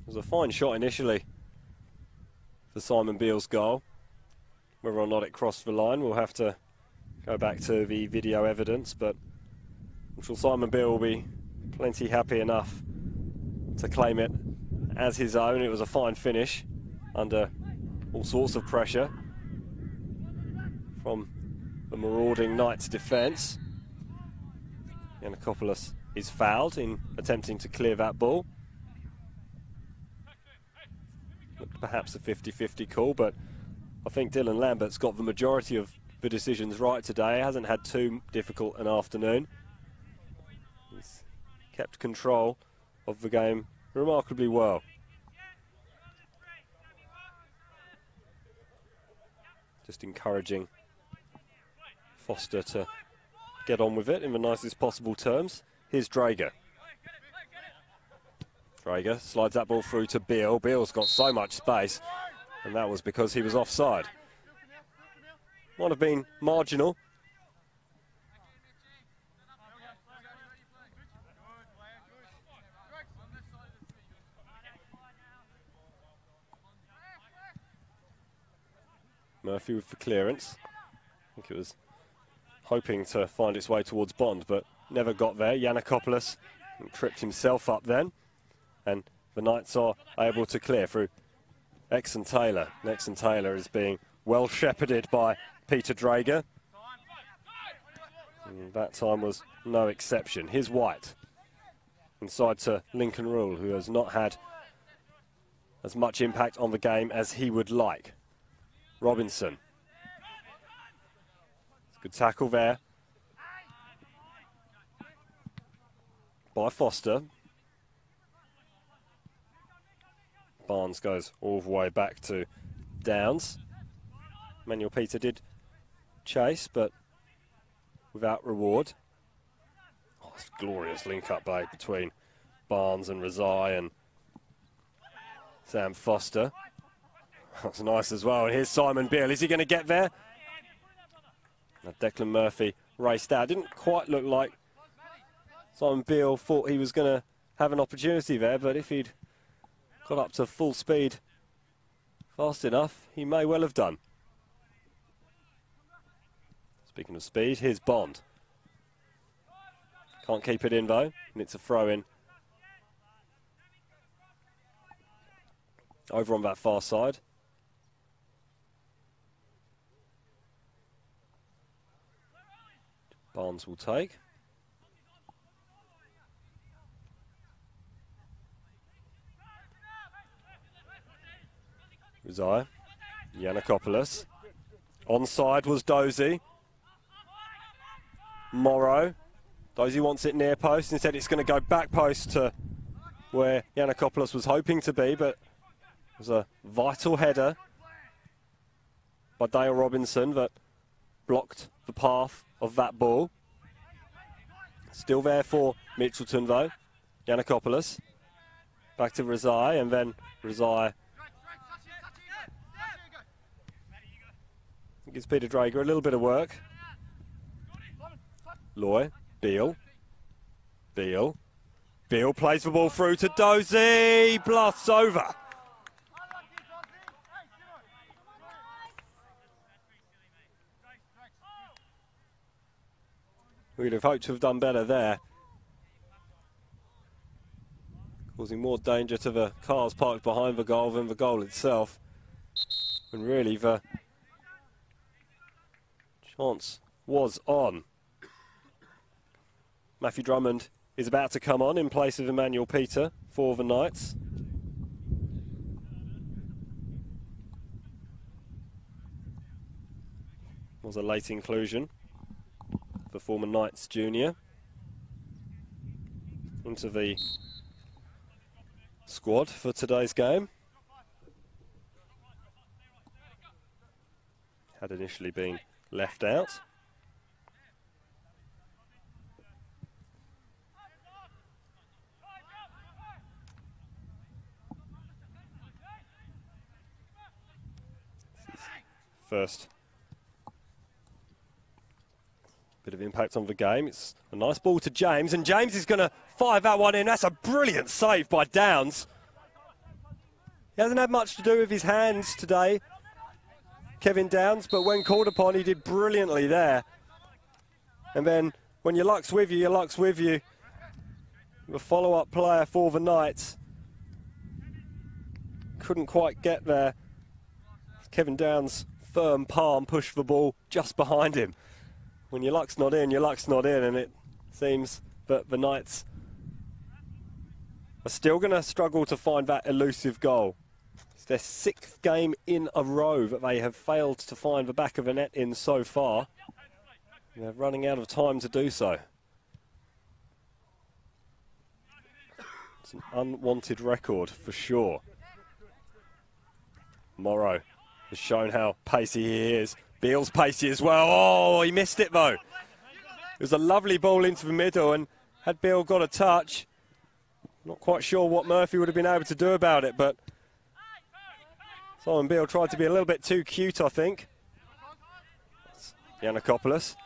It was a fine shot initially for Simon Beale's goal. Whether or not it crossed the line, we'll have to go back to the video evidence, but I'm sure Simon Beale will be plenty happy enough to claim it as his own. It was a fine finish under all sorts of pressure from the marauding Knights defence. Yiannakopoulos is fouled in attempting to clear that ball. Looked perhaps a 50-50 call, but I think Dylan Lambert's got the majority of the decisions right today. He hasn't had too difficult an afternoon. He's kept control of the game remarkably well. Just encouraging Foster to get on with it in the nicest possible terms. Here's Drager. Drager slides that ball through to Beale. Beale's got so much space, and that was because he was offside. Might have been marginal. Murphy with the clearance. I think it was hoping to find its way towards Bond, but never got there. Yiannakopoulos tripped himself up then, and the Knights are able to clear through Exon Taylor. Exon Taylor is being well shepherded by Peter Drager. And that time was no exception. Here's White. Inside to Lincoln Rule, who has not had as much impact on the game as he would like. Robinson. Good tackle there by Foster. Barnes goes all the way back to Downs. Manuel Peter did chase, but without reward. Oh, it's a glorious link-up play between Barnes and Razai and Sam Foster. That's nice as well. And here's Simon Beale. Is he going to get there? Now Declan Murphy raced out. Didn't quite look like Simon Beale thought he was going to have an opportunity there, but if he'd got up to full speed fast enough, he may well have done. Speaking of speed, here's Bond. Can't keep it in though, and it's a throw-in. Over on that far side. Barnes will take. Uzziah, Yiannakopoulos. Onside was Dozy. Morrow. Dozy wants it near post. Instead it's going to go back post to where Yiannakopoulos was hoping to be, but it was a vital header by Dale Robinson that blocked the path of that ball. Still there for Mitchelton though. Yiannakopoulos. Back to Razai, and then Razai gives Peter Drager a little bit of work. Loy, Beale. Beale plays the ball through to Dozy. Blasts over. We'd have hoped to have done better there. Causing more danger to the cars parked behind the goal than the goal itself. And really the chance was on. Matthew Drummond is about to come on in place of Emmanuel Peter for the Knights. Was a late inclusion. The former Knights junior into the squad for today's game. Had initially been left out. First bit of impact on the game. It's a nice ball to James, and James is going to fire that one in. That's a brilliant save by Downs. He hasn't had much to do with his hands today, Kevin Downs, but when called upon, he did brilliantly there. And then when your luck's with you, your luck's with you. The follow-up player for the Knights couldn't quite get there. Kevin Downs' firm palm pushed the ball just behind him. When your luck's not in, your luck's not in, and it seems that the Knights are still going to struggle to find that elusive goal. It's their 6th game in a row that they have failed to find the back of the net in so far. They're running out of time to do so. It's an unwanted record for sure. Morrow has shown how pacey he is. Beale's pacey as well. Oh, he missed it though. It was a lovely ball into the middle, and had Beale got a touch, not quite sure what Murphy would have been able to do about it, but Simon Beale tried to be a little bit too cute, I think. Yiannakopoulos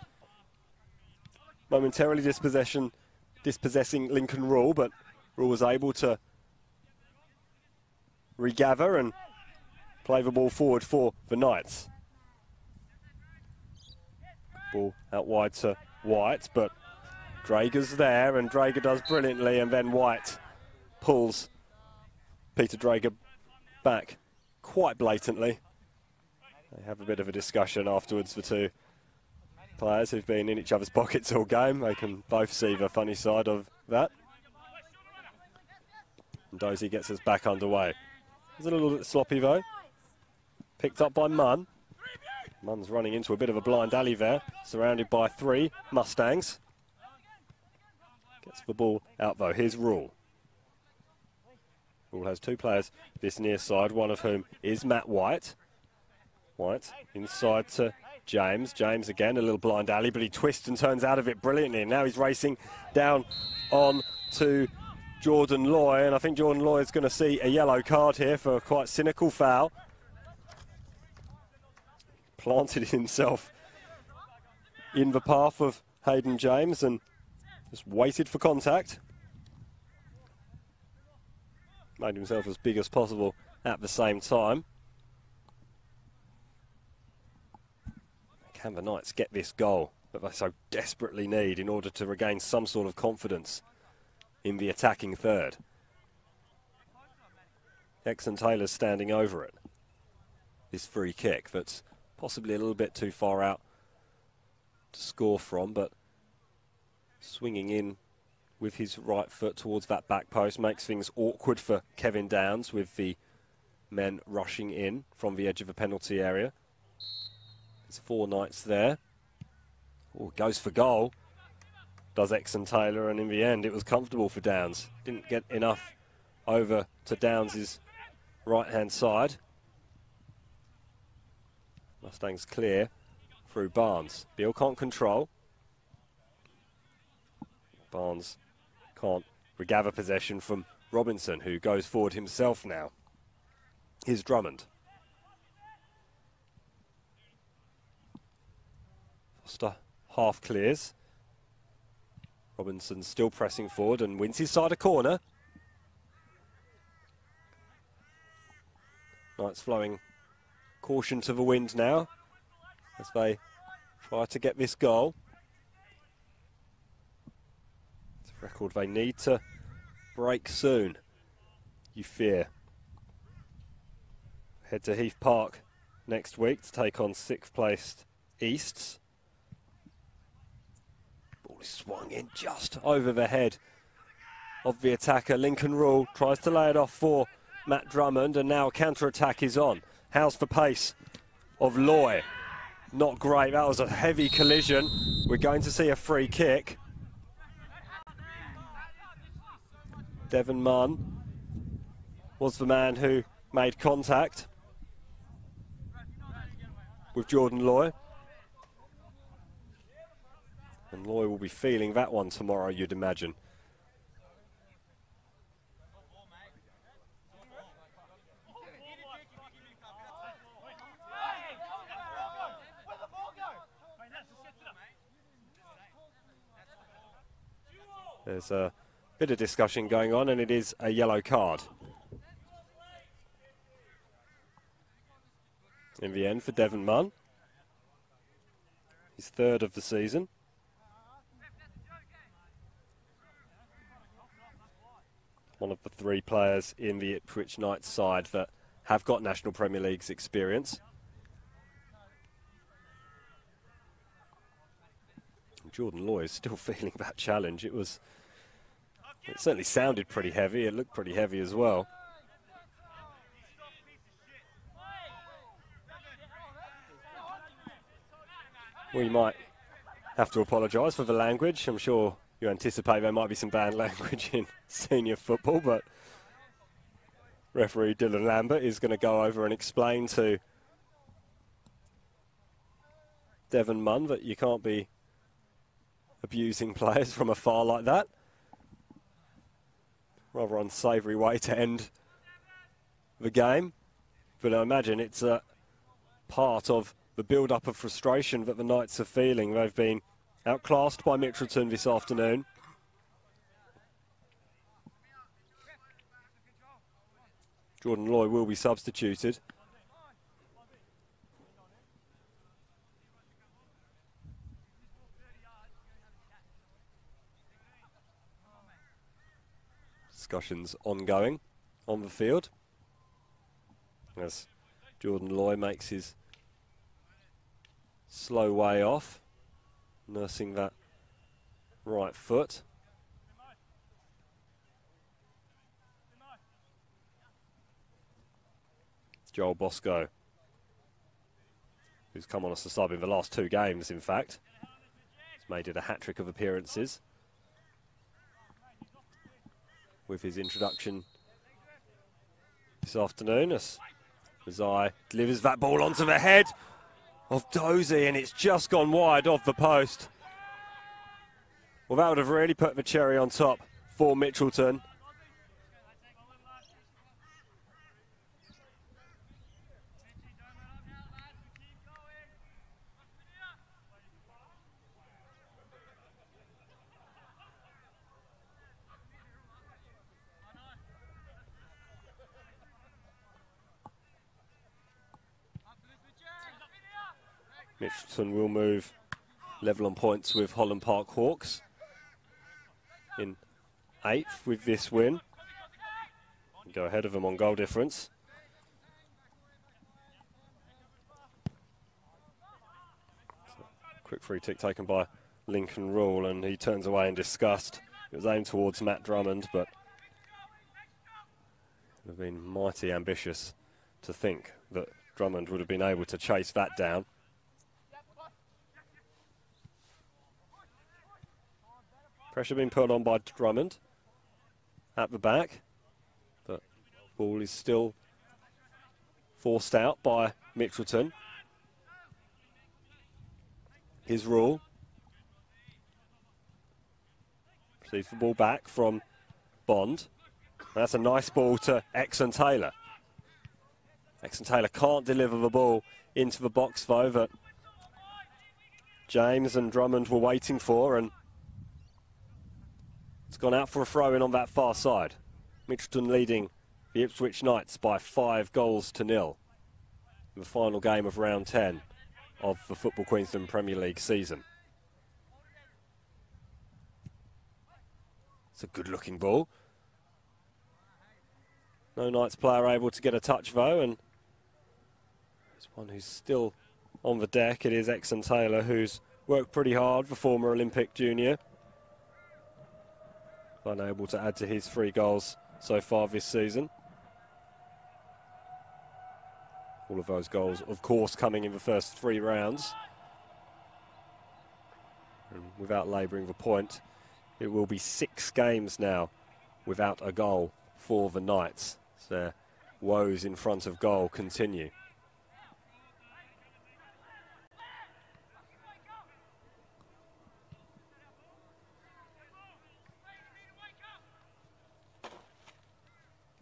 momentarily dispossessing Lincoln Rule, but Rule was able to regather and play the ball forward for the Knights. Ball out wide to White, but Drager's there, and Drager does brilliantly, and then White pulls Peter Drager back quite blatantly. They have a bit of a discussion afterwards, the two. players who've been in each other's pockets all game. They can both see the funny side of that. And Dozy gets us back underway. It's a little bit sloppy though. Picked up by Munn. Munn's running into a bit of a blind alley there, surrounded by 3 Mustangs. Gets the ball out though. Here's Rule. Rule has 2 players this near side, one of whom is Matt White. White inside to James. James again, a little blind alley, but he twists and turns out of it brilliantly. And now he's racing down on to Jordan Loy, and I think Jordan Loy is going to see a yellow card here for a quite cynical foul. Planted himself in the path of Hayden James and just waited for contact. Made himself as big as possible at the same time. Can the Knights get this goal that they so desperately need in order to regain some sort of confidence in the attacking third? Exon Taylor's standing over it. This free kick that's possibly a little bit too far out to score from, but swinging in with his right foot towards that back post makes things awkward for Kevin Downs with the men rushing in from the edge of the penalty area. There's 4 Knights there. Oh, goes for goal. Does Exon Taylor, and in the end it was comfortable for Downs. Didn't get enough over to Downs' right-hand side. Mustangs clear through Barnes. Beale can't control. Barnes can't regather possession from Robinson, who goes forward himself now. Here's Drummond. Foster half clears. Robinson still pressing forward and wins his side a corner. Knights flowing caution to the wind now as they try to get this goal. It's a record they need to break soon, you fear. Head to Heath Park next week to take on 6th placed Easts. Ball is swung in just over the head of the attacker. Lincoln Rule tries to lay it off for Matt Drummond, and now a counter-attack is on. How's the pace of Loy? Not great. That was a heavy collision. We're going to see a free kick. Devon Munn was the man who made contact with Jordan Loy. And Loy will be feeling that one tomorrow, you'd imagine. There's a bit of discussion going on, and it is a yellow card in the end for Devon Munn. His 3rd of the season. One of the 3 players in the Ipswich Knights side that have got National Premier League's experience. Jordan Loy is still feeling that challenge. It certainly sounded pretty heavy. It looked pretty heavy as well. We might have to apologise for the language. I'm sure you anticipate there might be some bad language in senior football, but referee Dylan Lambert is going to go over and explain to Devon Munn that you can't be abusing players from afar like that. Rather unsavoury way to end the game, but I imagine it's a part of the build-up of frustration that the Knights are feeling. They've been outclassed by Mitchelton this afternoon. Jordan Loy will be substituted. Discussions ongoing on the field as Jordan Loy makes his slow way off. nursing that right foot. Joel Bosco, who's come on as a sub in the last 2 games, in fact. He's made it a hat-trick of appearances with his introduction this afternoon, as Mazzai delivers that ball onto the head of Dozy, and it's just gone wide of the post. Well, that would have really put the cherry on top for Mitchelton. Mitchelton will move level on points with Holland Park Hawks in 8th with this win. Go ahead of them on goal difference. Quick free kick taken by Lincoln Rule, and he turns away in disgust. It was aimed towards Matt Drummond, but it would have been mighty ambitious to think that Drummond would have been able to chase that down. Pressure being put on by Drummond at the back, but ball is still forced out by Mitchelton. His Rule receives the ball back from Bond. That's a nice ball to Exon Taylor. Exon Taylor can't deliver the ball into the box though that James and Drummond were waiting for, and it's gone out for a throw-in on that far side. Mitchelton leading the Ipswich Knights by 5-0 in the final game of round 10 of the Football Queensland Premier League season. It's a good-looking ball. No Knights player able to get a touch though, and there's one who's still on the deck. It is Exon Taylor, who's worked pretty hard, the former Olympic junior. Unable to add to his 3 goals so far this season. All of those goals, of course, coming in the first 3 rounds. And without labouring the point, it will be 6 games now without a goal for the Knights. So their woes in front of goal continue.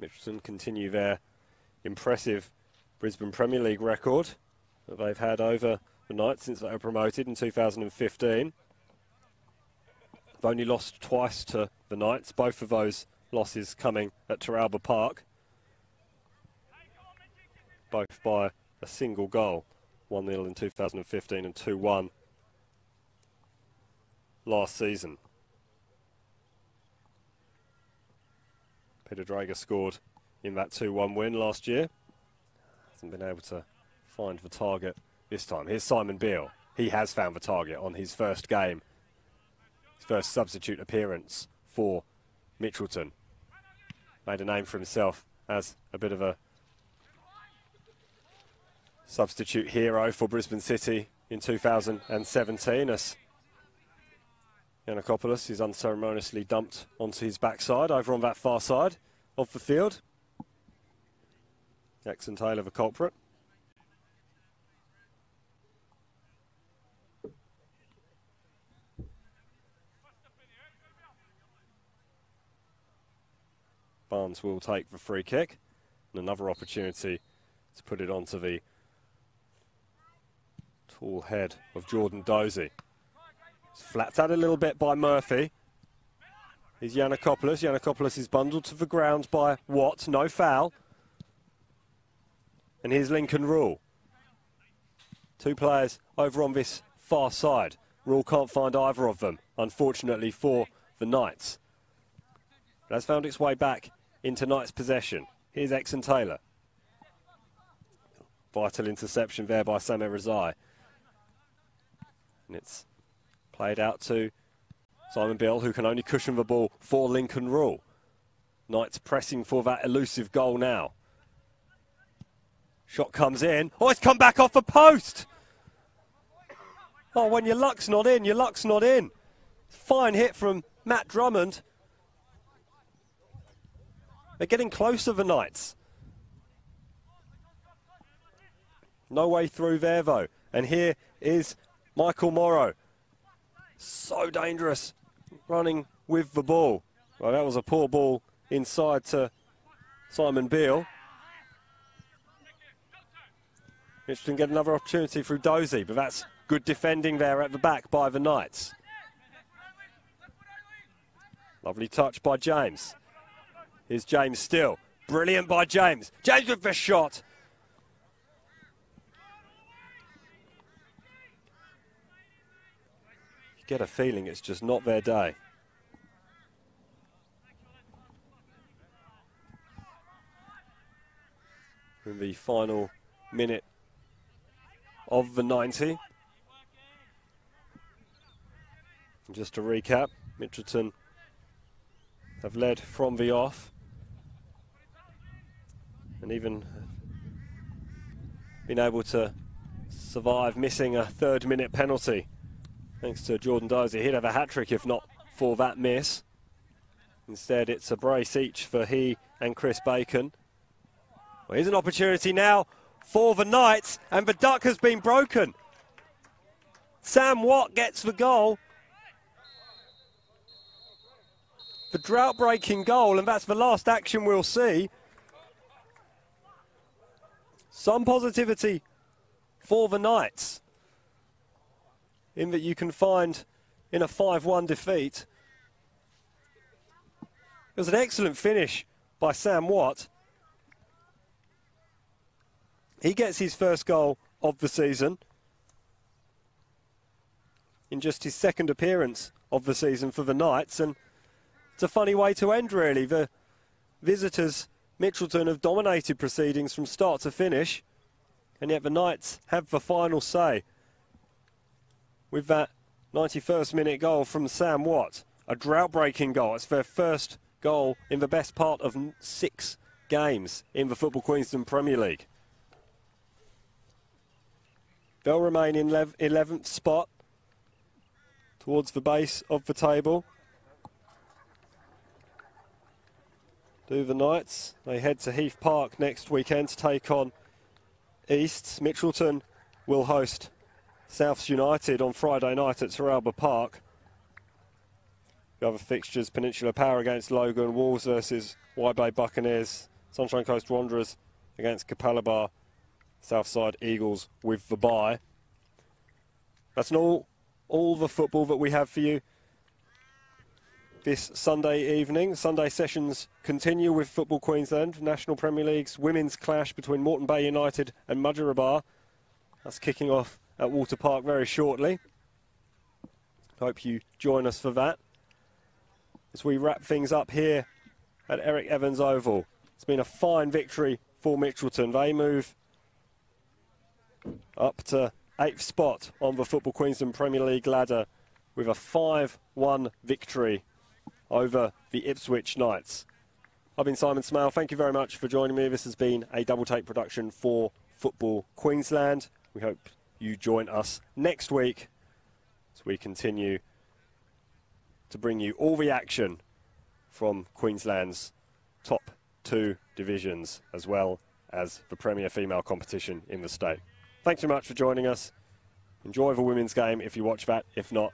Mitchelton continue their impressive Brisbane Premier League record that they've had over the Knights since they were promoted in 2015. They've only lost twice to the Knights, both of those losses coming at Teralba Park. Both by a single goal, 1-0 in 2015 and 2-1 last season. Peter Drager scored in that 2-1 win last year. Hasn't been able to find the target this time. Here's Simon Beale. He has found the target on his first game, his first substitute appearance for Mitchelton. Made a name for himself as a bit of a substitute hero for Brisbane City in 2017 as Yiannakopoulos is unceremoniously dumped onto his backside over on that far side of the field. Exon Taylor the culprit. Barnes will take the free kick, and another opportunity to put it onto the tall head of Jordan Dozy. It's flapped out a little bit by Murphy. Here's Yiannakopoulos. Yiannakopoulos is bundled to the ground by Watt. No foul. And here's Lincoln Rule. 2 players over on this far side. Rule can't find either of them, unfortunately for the Knights. It has found its way back into Knights' possession. Here's Exon Taylor. Vital interception there by Samir Razai. And it's Played out to Simon Bill, who can only cushion the ball for Lincoln Rule. Knights pressing for that elusive goal now. Shot comes in. Oh, it's come back off the post! Oh, when your luck's not in, your luck's not in. Fine hit from Matt Drummond. They're getting closer, the Knights. No way through there, though. And here is Michael Morrow. So dangerous, running with the ball. Well, that was a poor ball inside to Simon Beale. Mitchelton get another opportunity through Dozy, but that's good defending there at the back by the Knights. Lovely touch by James. Here's James still. Brilliant by James. James with the shot. You get a feeling it's just not their day. In the final minute of the 90. And just to recap, Mitchelton have led from the off and even been able to survive missing a third-minute penalty thanks to Jordan Dozy. He'd have a hat-trick if not for that miss. Instead, it's a brace each for he and Chris Bacon. Well, here's an opportunity now for the Knights, and the duck has been broken. Sam Watt gets the goal. The drought-breaking goal, and that's the last action we'll see. Some positivity for the Knights in that you can find in a 5-1 defeat. It was an excellent finish by Sam Watt. He gets his first goal of the season in just his second appearance of the season for the Knights, and it's a funny way to end, really. The visitors, Mitchelton, have dominated proceedings from start to finish, and yet the Knights have the final say with that 91st minute goal from Sam Watt. A drought-breaking goal. It's their first goal in the best part of 6 games in the Football Queensland Premier League. They'll remain in 11th spot towards the base of the table. Do the Knights. They head to Heath Park next weekend to take on Easts. Mitchelton will host Souths United on Friday night at Sir Albert Park. The other fixtures, Peninsula Power against Logan, Wolves versus White Bay Buccaneers, Sunshine Coast Wanderers against Capalaba, Southside Eagles with the bye. That's not all the football that we have for you this Sunday evening. Sunday sessions continue with Football Queensland, National Premier League's women's clash between Moreton Bay United and Mudgeeraba. That's kicking off at Water Park very shortly. Hope you join us for that as we wrap things up here at Eric Evans Oval. It's been a fine victory for Mitchelton. They move up to 8th spot on the Football Queensland Premier League ladder with a 5-1 victory over the Ipswich Knights. I've been Simon Smale. Thank you very much for joining me. This has been a double take production for Football Queensland. We hope you join us next week as we continue to bring you all the action from Queensland's top 2 divisions, as well as the premier female competition in the state. Thanks very much for joining us. Enjoy the women's game if you watch that. If not,